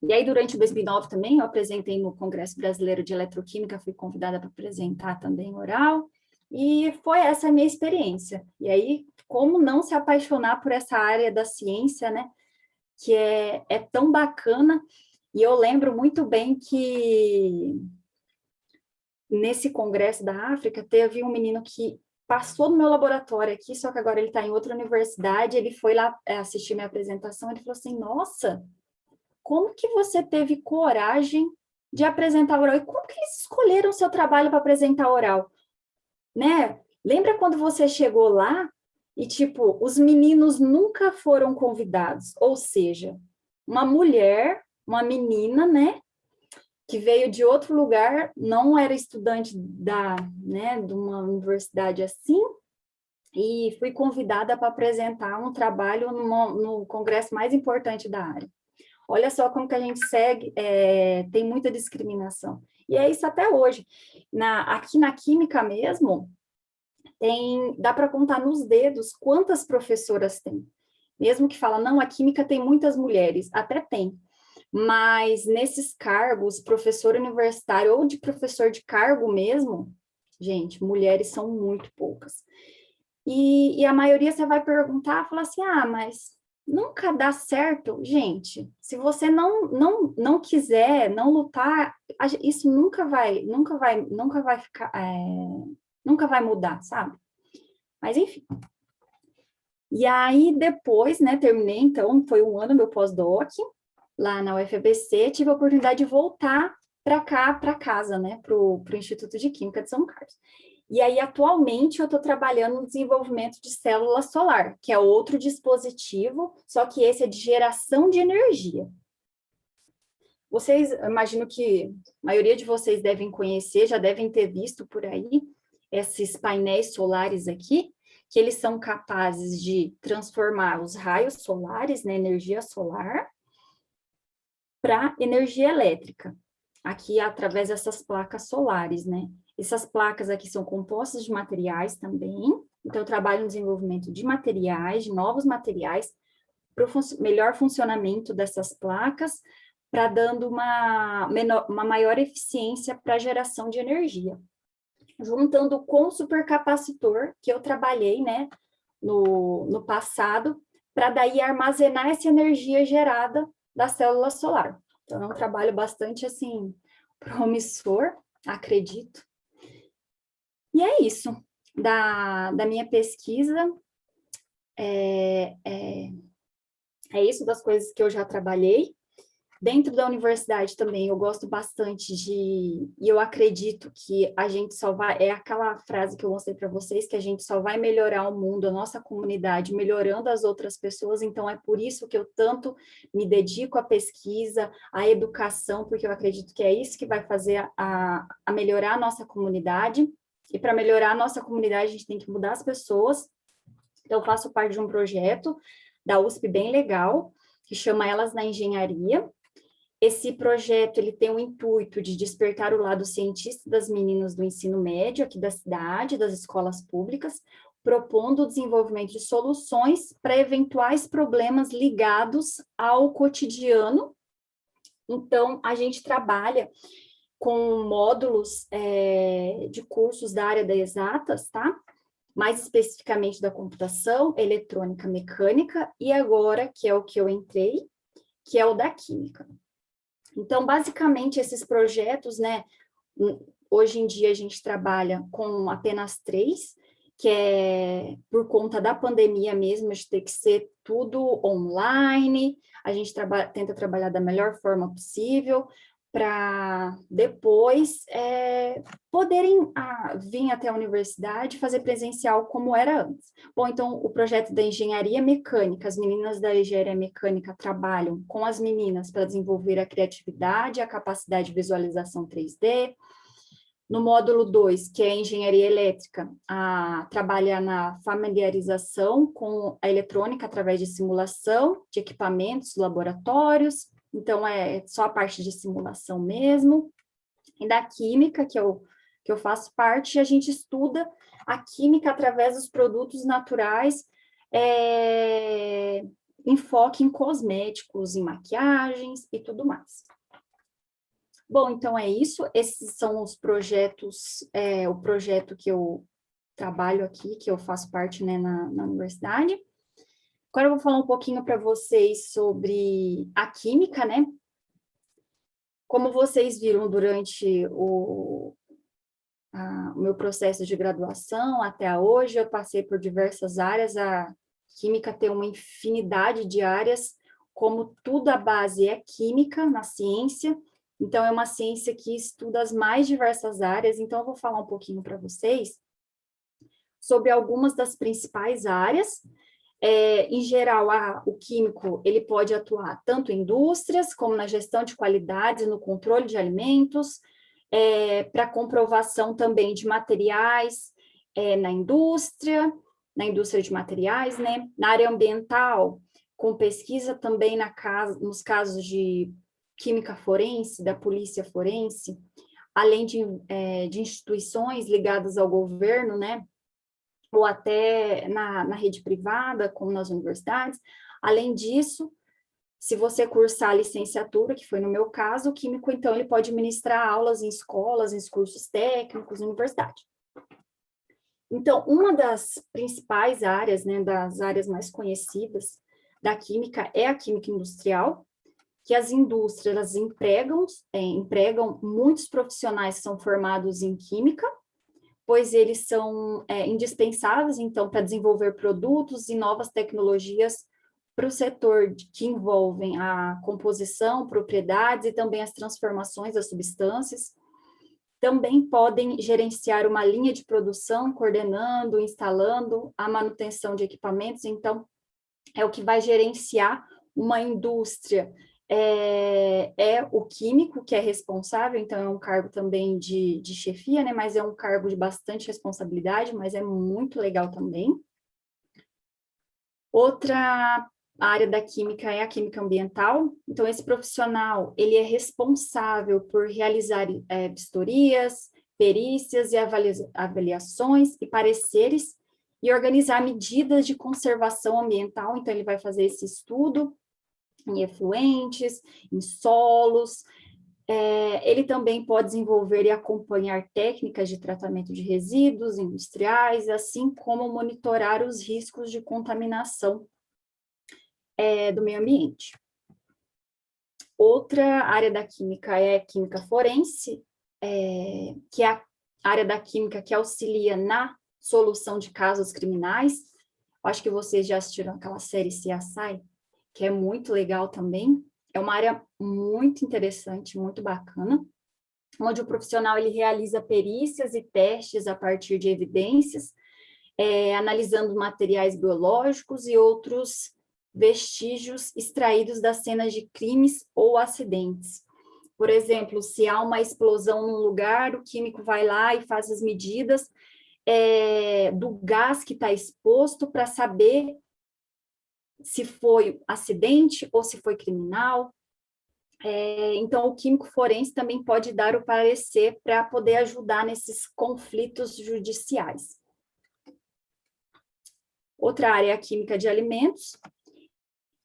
E aí, durante 2009 também, eu apresentei no Congresso Brasileiro de Eletroquímica, fui convidada para apresentar também oral, e foi essa a minha experiência. E aí, como não se apaixonar por essa área da ciência, né, que é tão bacana. E eu lembro muito bem que nesse congresso da África, teve um menino que passou no meu laboratório aqui, só que agora ele está em outra universidade, ele foi lá assistir minha apresentação, ele falou assim, nossa, como que você teve coragem de apresentar oral? E como que eles escolheram o seu trabalho para apresentar oral? Né? Lembra quando você chegou lá e, tipo, os meninos nunca foram convidados? Ou seja, uma mulher, uma menina, né, que veio de outro lugar, não era estudante né, de uma universidade assim, e fui convidada para apresentar um trabalho no congresso mais importante da área. Olha só como que a gente segue, tem muita discriminação. E é isso até hoje. Aqui na química mesmo, dá para contar nos dedos quantas professoras tem. Mesmo que fala, não, a química tem muitas mulheres, até tem. Mas nesses cargos, professor universitário ou de professor de cargo mesmo, gente, mulheres são muito poucas. E a maioria você vai perguntar, fala assim, mas nunca dá certo. Gente, se você não quiser, não lutar, isso nunca vai ficar, nunca vai mudar, sabe? Mas enfim. E aí depois, né, terminei, então, foi um ano meu pós-doc, lá na UFABC, tive a oportunidade de voltar para cá, para casa, né, para o Instituto de Química de São Carlos. E aí, atualmente, eu estou trabalhando no desenvolvimento de célula solar, que é outro dispositivo, só que esse é de geração de energia. Vocês, imagino que a maioria de vocês devem conhecer, já devem ter visto por aí, esses painéis solares aqui, que eles são capazes de transformar os raios solares, né, energia solar, para energia elétrica, aqui através dessas placas solares, né? Essas placas aqui são compostas de materiais também, então eu trabalho no desenvolvimento de materiais, de novos materiais, para o melhor funcionamento dessas placas, para dando uma maior eficiência para a geração de energia. Juntando com o supercapacitor, que eu trabalhei, né, no passado, para daí armazenar essa energia gerada da célula solar. Então, é um trabalho bastante, assim, promissor, acredito. E é isso, da minha pesquisa, é isso das coisas que eu já trabalhei. Dentro da universidade também, eu gosto bastante e eu acredito que a gente só vai, é aquela frase que eu mostrei para vocês, que a gente só vai melhorar o mundo, a nossa comunidade, melhorando as outras pessoas, então é por isso que eu tanto me dedico à pesquisa, à educação, porque eu acredito que é isso que vai fazer a melhorar a nossa comunidade, e para melhorar a nossa comunidade, a gente tem que mudar as pessoas. Então, eu faço parte de um projeto da USP bem legal, que chama Elas na Engenharia. Esse projeto, ele tem o intuito de despertar o lado cientista das meninas do ensino médio aqui da cidade, das escolas públicas, propondo o desenvolvimento de soluções para eventuais problemas ligados ao cotidiano. Então, a gente trabalha com módulos de cursos da área das exatas, tá? Mais especificamente da computação, eletrônica, mecânica, e agora, que é o que eu entrei, que é o da química. Então, basicamente, esses projetos, né, hoje em dia a gente trabalha com apenas 3, que é por conta da pandemia mesmo, a gente tem que ser tudo online, a gente tenta trabalhar da melhor forma possível, para depois poderem vir até a universidade e fazer presencial como era antes. Bom, então, o projeto da engenharia mecânica, as meninas da engenharia mecânica trabalham com as meninas para desenvolver a criatividade, a capacidade de visualização 3D. No módulo 2, que é a engenharia elétrica, trabalha na familiarização com a eletrônica através de simulação de equipamentos, laboratórios. Então, é só a parte de simulação mesmo. E da química, que eu faço parte, a gente estuda a química através dos produtos naturais, enfoque em cosméticos, em maquiagens e tudo mais. Bom, então é isso. Esses são os projetos, o projeto que eu trabalho aqui, que eu faço parte, né, na universidade. Agora eu vou falar um pouquinho para vocês sobre a química, né? Como vocês viram durante o meu processo de graduação até hoje, eu passei por diversas áreas, a química tem uma infinidade de áreas, como tudo a base é química na ciência, então é uma ciência que estuda as mais diversas áreas, então eu vou falar um pouquinho para vocês sobre algumas das principais áreas. Em geral, o químico ele pode atuar tanto em indústrias, como na gestão de qualidades, no controle de alimentos, para comprovação também de materiais na indústria de materiais, né? Na área ambiental, com pesquisa também nos casos de química forense, da polícia forense, além de instituições ligadas ao governo, né, ou até na rede privada, como nas universidades. Além disso, se você cursar a licenciatura, que foi no meu caso, o químico, então, ele pode ministrar aulas em escolas, em cursos técnicos, em universidade. Então, uma das principais áreas, né, das áreas mais conhecidas da química é a química industrial, que as indústrias elas empregam muitos profissionais que são formados em química, pois eles são indispensáveis, então, para desenvolver produtos e novas tecnologias para o setor que envolvem a composição, propriedades e também as transformações das substâncias. Também podem gerenciar uma linha de produção, coordenando, instalando a manutenção de equipamentos, então, é o que vai gerenciar uma indústria. É o químico que é responsável, então é um cargo também de chefia, né? Mas é um cargo de bastante responsabilidade, mas é muito legal também. Outra área da química é a química ambiental, então esse profissional, ele é responsável por realizar vistorias, perícias e avaliações e pareceres e organizar medidas de conservação ambiental, então ele vai fazer esse estudo em efluentes, em solos. Ele também pode desenvolver e acompanhar técnicas de tratamento de resíduos industriais, assim como monitorar os riscos de contaminação do meio ambiente. Outra área da química é a química forense, que é a área da química que auxilia na solução de casos criminais. Acho que vocês já assistiram aquela série CSI, que é muito legal também. É uma área muito interessante, muito bacana, onde o profissional ele realiza perícias e testes a partir de evidências, analisando materiais biológicos e outros vestígios extraídos das cenas de crimes ou acidentes. Por exemplo, se há uma explosão num lugar, o químico vai lá e faz as medidas do gás que está exposto para saber se foi acidente ou se foi criminal. Então, o químico forense também pode dar o parecer para poder ajudar nesses conflitos judiciais. Outra área é a química de alimentos.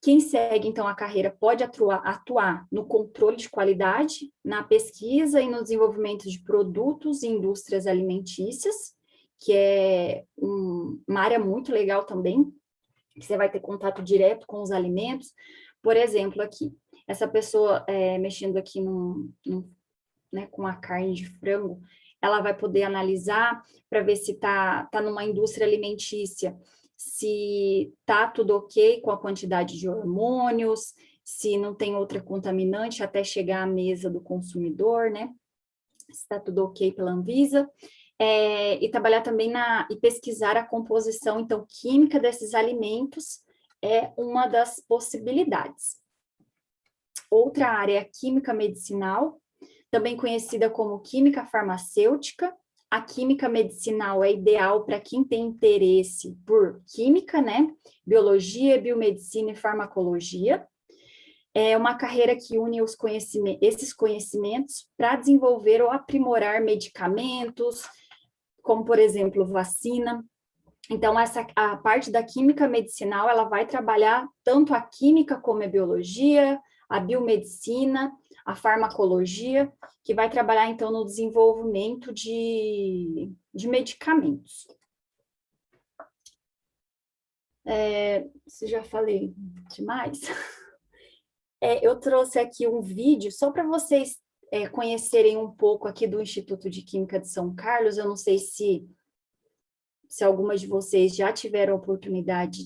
Quem segue, então, a carreira pode atuar no controle de qualidade, na pesquisa e no desenvolvimento de produtos e indústrias alimentícias, que é uma área muito legal também, que você vai ter contato direto com os alimentos. Por exemplo, aqui, essa pessoa mexendo aqui né, com a carne de frango, ela vai poder analisar para ver se está numa indústria alimentícia, se está tudo ok com a quantidade de hormônios, se não tem outra contaminante até chegar à mesa do consumidor, né? Se está tudo ok pela Anvisa. E trabalhar também e pesquisar a composição, então, química desses alimentos é uma das possibilidades. Outra área é a química medicinal, também conhecida como química farmacêutica. A química medicinal é ideal para quem tem interesse por química, né? Biologia, biomedicina e farmacologia. É uma carreira que une esses conhecimentos para desenvolver ou aprimorar medicamentos, como, por exemplo, vacina. Então, a parte da química medicinal, ela vai trabalhar tanto a química como a biologia, a biomedicina, a farmacologia, que vai trabalhar, então, no desenvolvimento de medicamentos. Já falei demais? Eu trouxe aqui um vídeo só para vocês conhecerem um pouco aqui do Instituto de Química de São Carlos. Eu não sei se algumas de vocês já tiveram a oportunidade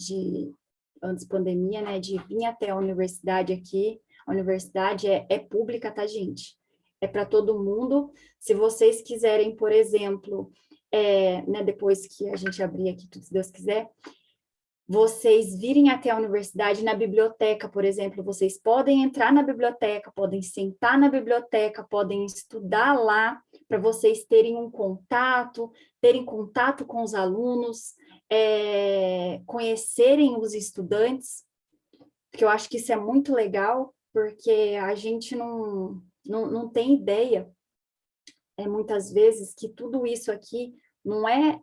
antes da pandemia, né, de vir até a universidade aqui. A universidade é pública, tá, gente? É para todo mundo. Se vocês quiserem, por exemplo, né, depois que a gente abrir aqui, tudo se Deus quiser, vocês virem até a universidade na biblioteca, por exemplo, vocês podem entrar na biblioteca, podem sentar na biblioteca, podem estudar lá, para vocês terem contato com os alunos, conhecerem os estudantes. porque eu acho que isso é muito legal, porque a gente não tem ideia, muitas vezes, que tudo isso aqui não é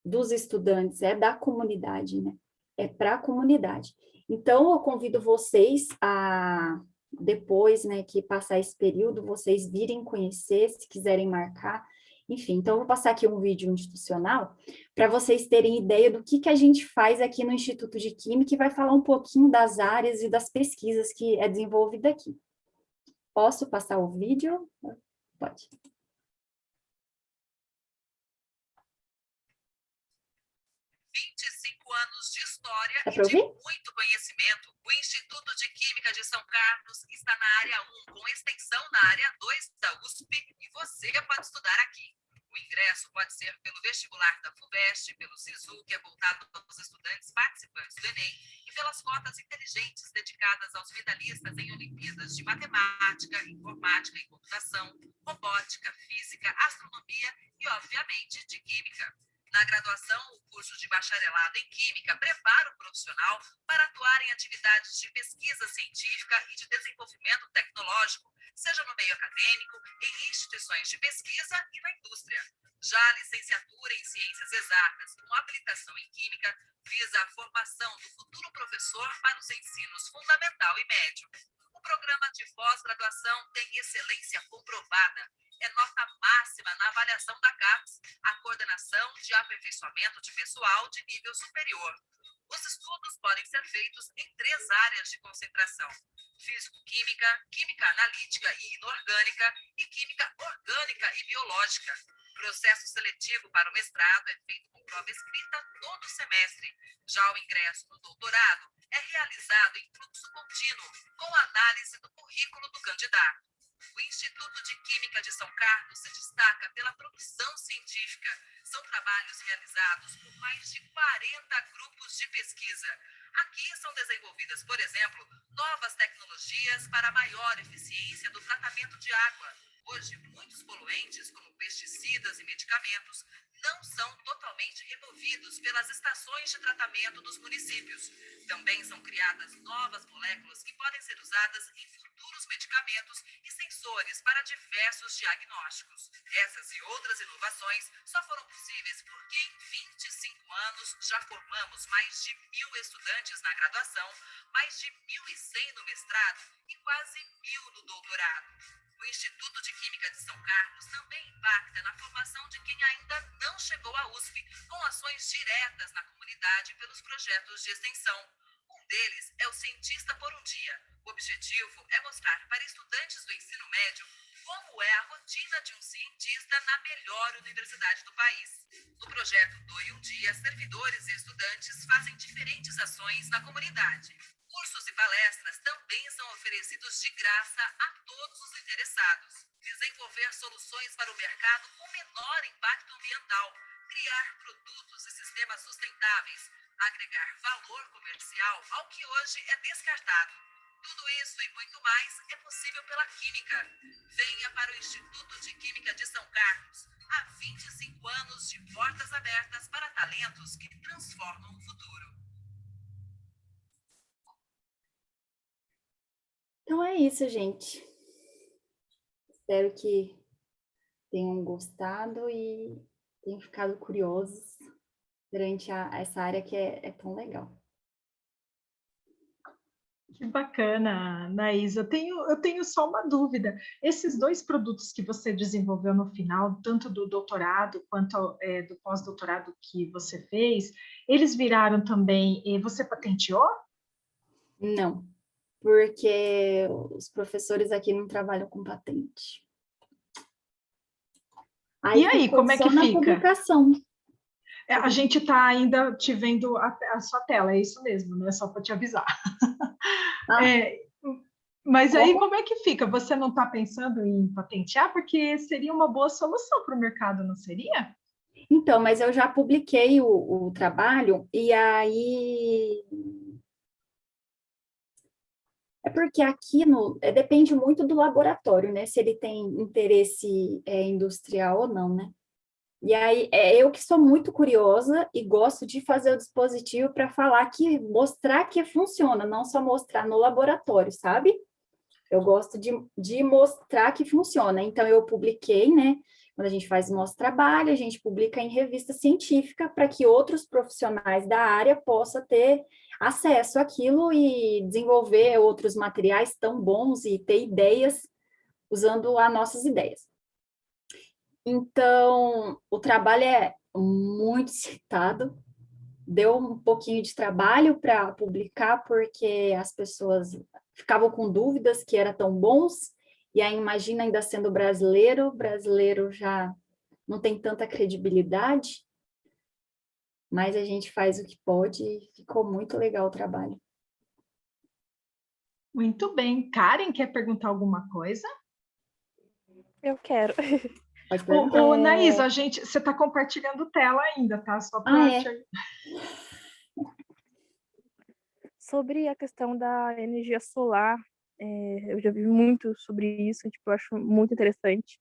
dos estudantes, é da comunidade, né? É para a comunidade. Então, eu convido vocês a, depois, né, que passar esse período, vocês virem conhecer, se quiserem marcar. Enfim, então, eu vou passar aqui um vídeo institucional para vocês terem ideia do que a gente faz aqui no Instituto de Química e vai falar um pouquinho das áreas e das pesquisas que é desenvolvida aqui. Posso passar o vídeo? Pode. 25 anos de história Dá e para de ouvir? muito conhecimento. O Instituto de Química de São Carlos está na área 1, com extensão na área 2 da USP, e você pode estudar aqui. O ingresso pode ser pelo vestibular da FUVEST, pelo SISU, que é voltado aos estudantes participantes do Enem, e pelas cotas inteligentes dedicadas aos medalhistas em Olimpíadas de Matemática, Informática e Computação, Robótica, Física, Astronomia e, obviamente, de Química. Na graduação, o curso de bacharelado em Química prepara o profissional para atuar em atividades de pesquisa científica e de desenvolvimento tecnológico, seja no meio acadêmico, em instituições de pesquisa e na indústria. Já a licenciatura em Ciências Exatas, com habilitação em Química, visa a formação do futuro professor para os ensinos fundamental e médio. O programa de pós-graduação tem excelência comprovada. É nota máxima na avaliação da CAPES, a Coordenação de Aperfeiçoamento de Pessoal de Nível Superior. Os estudos podem ser feitos em 3 áreas de concentração: Físico-Química, Química Analítica e Inorgânica e Química Orgânica e Biológica. O processo seletivo para o mestrado é feito com prova escrita todo semestre. Já o ingresso no doutorado é realizado em fluxo contínuo, com análise do currículo do candidato. O Instituto de Química de São Carlos se destaca pela produção científica. São trabalhos realizados por mais de 40 grupos de pesquisa. Aqui são desenvolvidas, por exemplo, novas tecnologias para maior eficiência do tratamento de água. Hoje, muitos poluentes, como pesticidas e medicamentos, não são totalmente removidos pelas estações de tratamento dos municípios. Também são criadas novas moléculas que podem ser usadas em futuros medicamentos e sensores para diversos diagnósticos. Essas e outras inovações só foram possíveis porque em 25 anos já formamos mais de 1.000 estudantes na graduação, mais de 1.100 no mestrado e quase 1.000 no doutorado. O Instituto de Química de São Carlos também impacta na formação de quem ainda não chegou à USP, com ações diretas na comunidade pelos projetos de extensão. Um deles é o Cientista por um Dia. O objetivo é mostrar para estudantes do ensino médio como é a rotina de um cientista na melhor universidade do país. No projeto Doe um Dia, servidores e estudantes fazem diferentes ações na comunidade. Cursos e palestras também são oferecidos de graça a todos os interessados. Desenvolver soluções para o mercado com menor impacto ambiental, criar produtos e sistemas sustentáveis, agregar valor comercial ao que hoje é descartado. Tudo isso e muito mais é possível pela Química. Venha para o Instituto de Química de São Carlos. Há 25 anos de portas abertas para talentos que transformam o futuro. Então é isso, gente. Espero que tenham gostado e tenham ficado curiosos durante essa área que é tão legal. Que bacana, Naís. Eu tenho só uma dúvida. Esses 2 produtos que você desenvolveu no final, tanto do doutorado quanto do pós-doutorado que você fez, eles viraram também, você patenteou? Não, porque os professores aqui não trabalham com patente. E aí, ficou como é só que na fica? publicação. A gente está ainda te vendo a sua tela, é isso mesmo, né? Só para te avisar. Mas aí, como é que fica? Você não está pensando em patentear? Porque seria uma boa solução para o mercado, não seria? Então, mas eu já publiquei o trabalho, e aí... É porque aqui depende muito do laboratório, né? Se ele tem interesse industrial ou não, né? E aí, eu que sou muito curiosa e gosto de fazer o dispositivo para falar que, mostrar que funciona, não só mostrar no laboratório, sabe? Eu gosto de mostrar que funciona. Então, eu publiquei, né? Quando a gente faz o nosso trabalho, a gente publica em revista científica para que outros profissionais da área possam ter acesso àquilo e desenvolver outros materiais tão bons e ter ideias usando as nossas ideias. Então, o trabalho é muito citado, deu um pouquinho de trabalho para publicar, porque as pessoas ficavam com dúvidas que era tão bons, e aí imagina ainda sendo brasileiro já não tem tanta credibilidade, mas a gente faz o que pode e ficou muito legal o trabalho. Muito bem. Karen, quer perguntar alguma coisa? Eu quero. Pode perguntar. Ô, Naís, você está compartilhando tela ainda, tá? Só para Sobre a questão da energia solar, eu já vi muito sobre isso, tipo, eu acho muito interessante.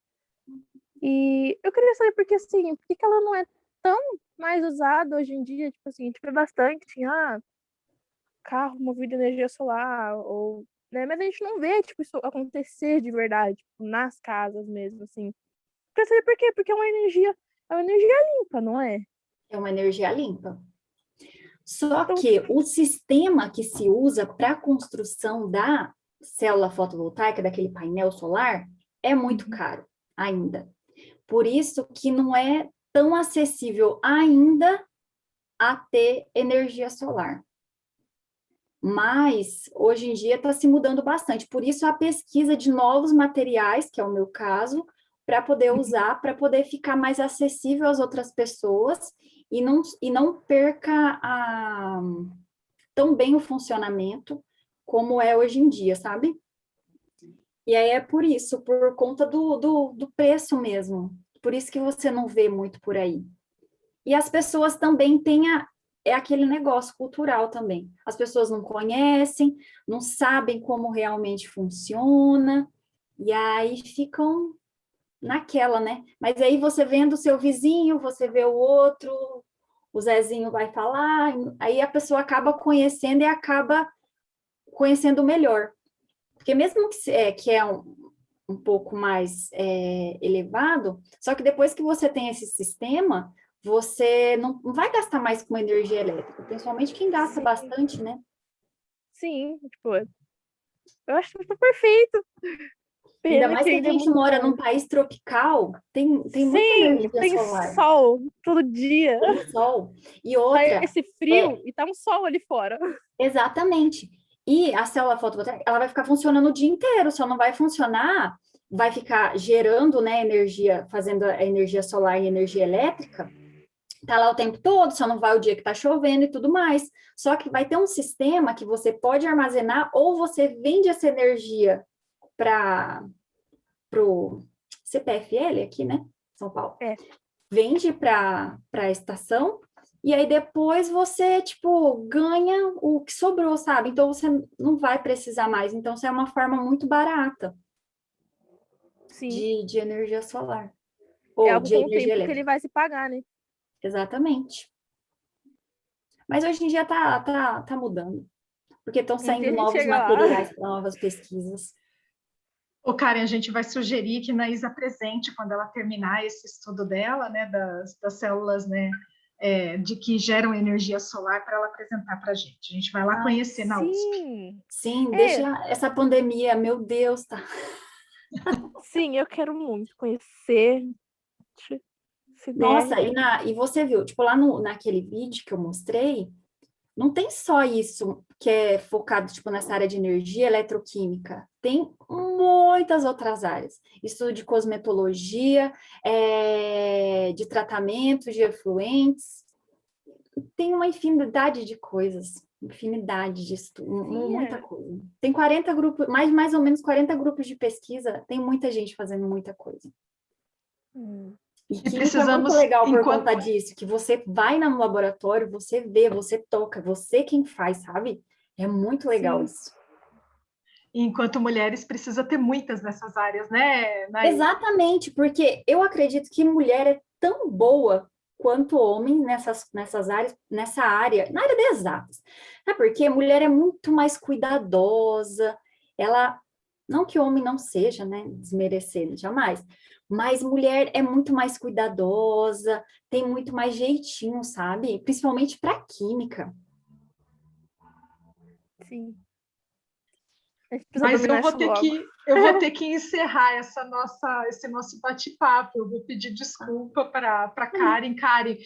E eu queria saber porque, assim, por que ela não é tão mais usada hoje em dia? Tipo assim, a gente vê bastante, carro movido a energia solar, ou, né? Mas a gente não vê, tipo, isso acontecer de verdade, tipo, nas casas mesmo, assim. Eu queria saber por quê? Porque é uma energia limpa, não é? É uma energia limpa. Só Então, que o sistema que se usa para a construção da célula fotovoltaica, daquele painel solar, é muito caro ainda. Por isso que não é tão acessível ainda a ter energia solar. Mas, hoje em dia, está se mudando bastante. Por isso, a pesquisa de novos materiais, que é o meu caso, para poder usar, para poder ficar mais acessível às outras pessoas e não perca tão bem o funcionamento como é hoje em dia, sabe? E aí é por isso, por conta do preço mesmo. Por isso que você não vê muito por aí. E as pessoas também têm é aquele negócio cultural também. As pessoas não conhecem, não sabem como realmente funciona, e aí ficam naquela, né? Mas aí você vendo o seu vizinho, você vê o outro, o Zezinho vai falar, aí a pessoa acaba conhecendo e acaba conhecendo melhor. Porque mesmo que é um pouco mais elevado, só que depois que você tem esse sistema, você não vai gastar mais com energia elétrica, principalmente quem gasta sim, bastante, né? sim, tipo, eu acho que tá perfeito. Ainda Pena mais que que a ainda é gente muito mora num caro. país tropical, tem muita Sim, energia tem solar, sol todo dia. tem sol. E Tá outra, esse frio e tá um sol ali fora. exatamente. E a célula fotovoltaica, ela vai ficar funcionando o dia inteiro, só não vai funcionar, vai ficar gerando, né, energia, fazendo a energia solar e energia elétrica, tá lá o tempo todo, só não vai o dia que tá chovendo e tudo mais. Só que vai ter um sistema que você pode armazenar ou você vende essa energia para o CPFL aqui, né, São Paulo. É. Vende para a estação e aí depois você, tipo, ganha o que sobrou, sabe? Então você não vai precisar mais. Então, isso é uma forma muito barata Sim. de energia solar É ou algo de com o energia tempo que ele elétrica. vai se pagar, né? Exatamente. Mas hoje em dia tá mudando, porque estão Um dia saindo a gente novos chega lá. materiais para novas pesquisas. Ô, Karen, a gente vai sugerir que Naís apresente, quando ela terminar esse estudo dela, né, das células, né, de que geram energia solar, para ela apresentar para a gente. A gente vai lá conhecer na USP. Sim. Sim, deixa É, essa pandemia, meu Deus, tá? sim, eu quero muito conhecer. Se der. Nossa, e você viu, tipo, lá naquele vídeo que eu mostrei, não tem só isso que é focado, tipo, nessa área de energia eletroquímica. Tem muitas outras áreas. Estudo de cosmetologia, de tratamento de efluentes. Tem uma infinidade de coisas. Infinidade de estudo, Sim, muita coisa. Tem 40 grupos, mais ou menos 40 grupos de pesquisa. Tem muita gente fazendo muita coisa. Hum. E E química é muito precisamos, legal por enquanto conta disso, que você vai no laboratório, você vê, você toca, você quem faz, sabe? É muito legal Sim. isso. Enquanto mulheres, precisa ter muitas nessas áreas, né, Naís? Exatamente, porque eu acredito que mulher é tão boa quanto homem nessas áreas, na área de exatas. É porque mulher é muito mais cuidadosa, ela, não que homem não seja, né, desmerecendo, jamais, mas mulher é muito mais cuidadosa, tem muito mais jeitinho, sabe? Principalmente para química. Sim. A gente precisa Mas dominar isso logo. eu vou ter que encerrar esse nosso bate-papo. Eu vou pedir desculpa para Karen. Karen,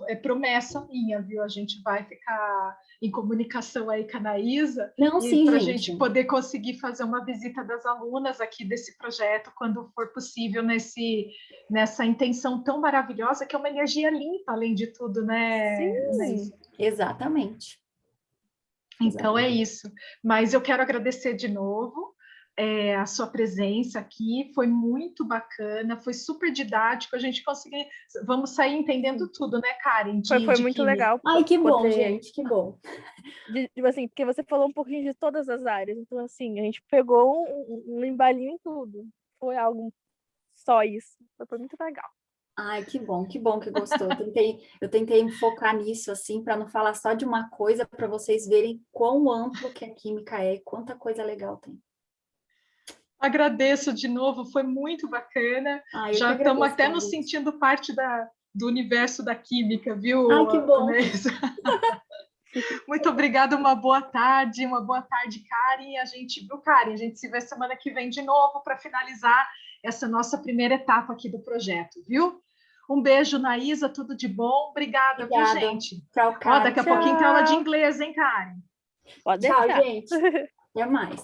é promessa minha, viu? A gente vai ficar em comunicação aí com a Anaísa Não, e sim, para a gente. gente poder conseguir fazer uma visita das alunas aqui desse projeto, quando for possível, nessa intenção tão maravilhosa, que é uma energia limpa, além de tudo, né, Anaísa? Sim. Exatamente. Então é isso. Mas eu quero agradecer de novo a sua presença aqui. Foi muito bacana, foi super didático. A gente conseguiu. Vamos sair entendendo tudo, né, Karen? Foi De muito química. legal Ai, que bom, poder, gente, que bom. tipo assim, porque você falou um pouquinho de todas as áreas. Então, assim, a gente pegou um embalinho em tudo. Foi algo só isso. Foi muito legal. Ai, que bom que gostou. Eu tentei me focar nisso, assim, para não falar só de uma coisa, para vocês verem quão amplo que a química é, quanta coisa legal tem. Agradeço de novo, foi muito bacana. Ai, eu que Já estamos agradeço o até nos convite. sentindo parte do universo da química, viu, Ai, que bom. Anaísa? Muito obrigada, uma boa tarde, Karen. A gente, viu, Karen? A gente se vê semana que vem de novo para finalizar essa nossa primeira etapa aqui do projeto, viu? Um beijo, Naísa, tudo de bom. Obrigada, viu, Obrigada. gente? Tchau, Ó, Karen. daqui a pouquinho tem aula de Tchau. inglês, hein, Karen? Pode Tchau, deixar. gente. Até mais.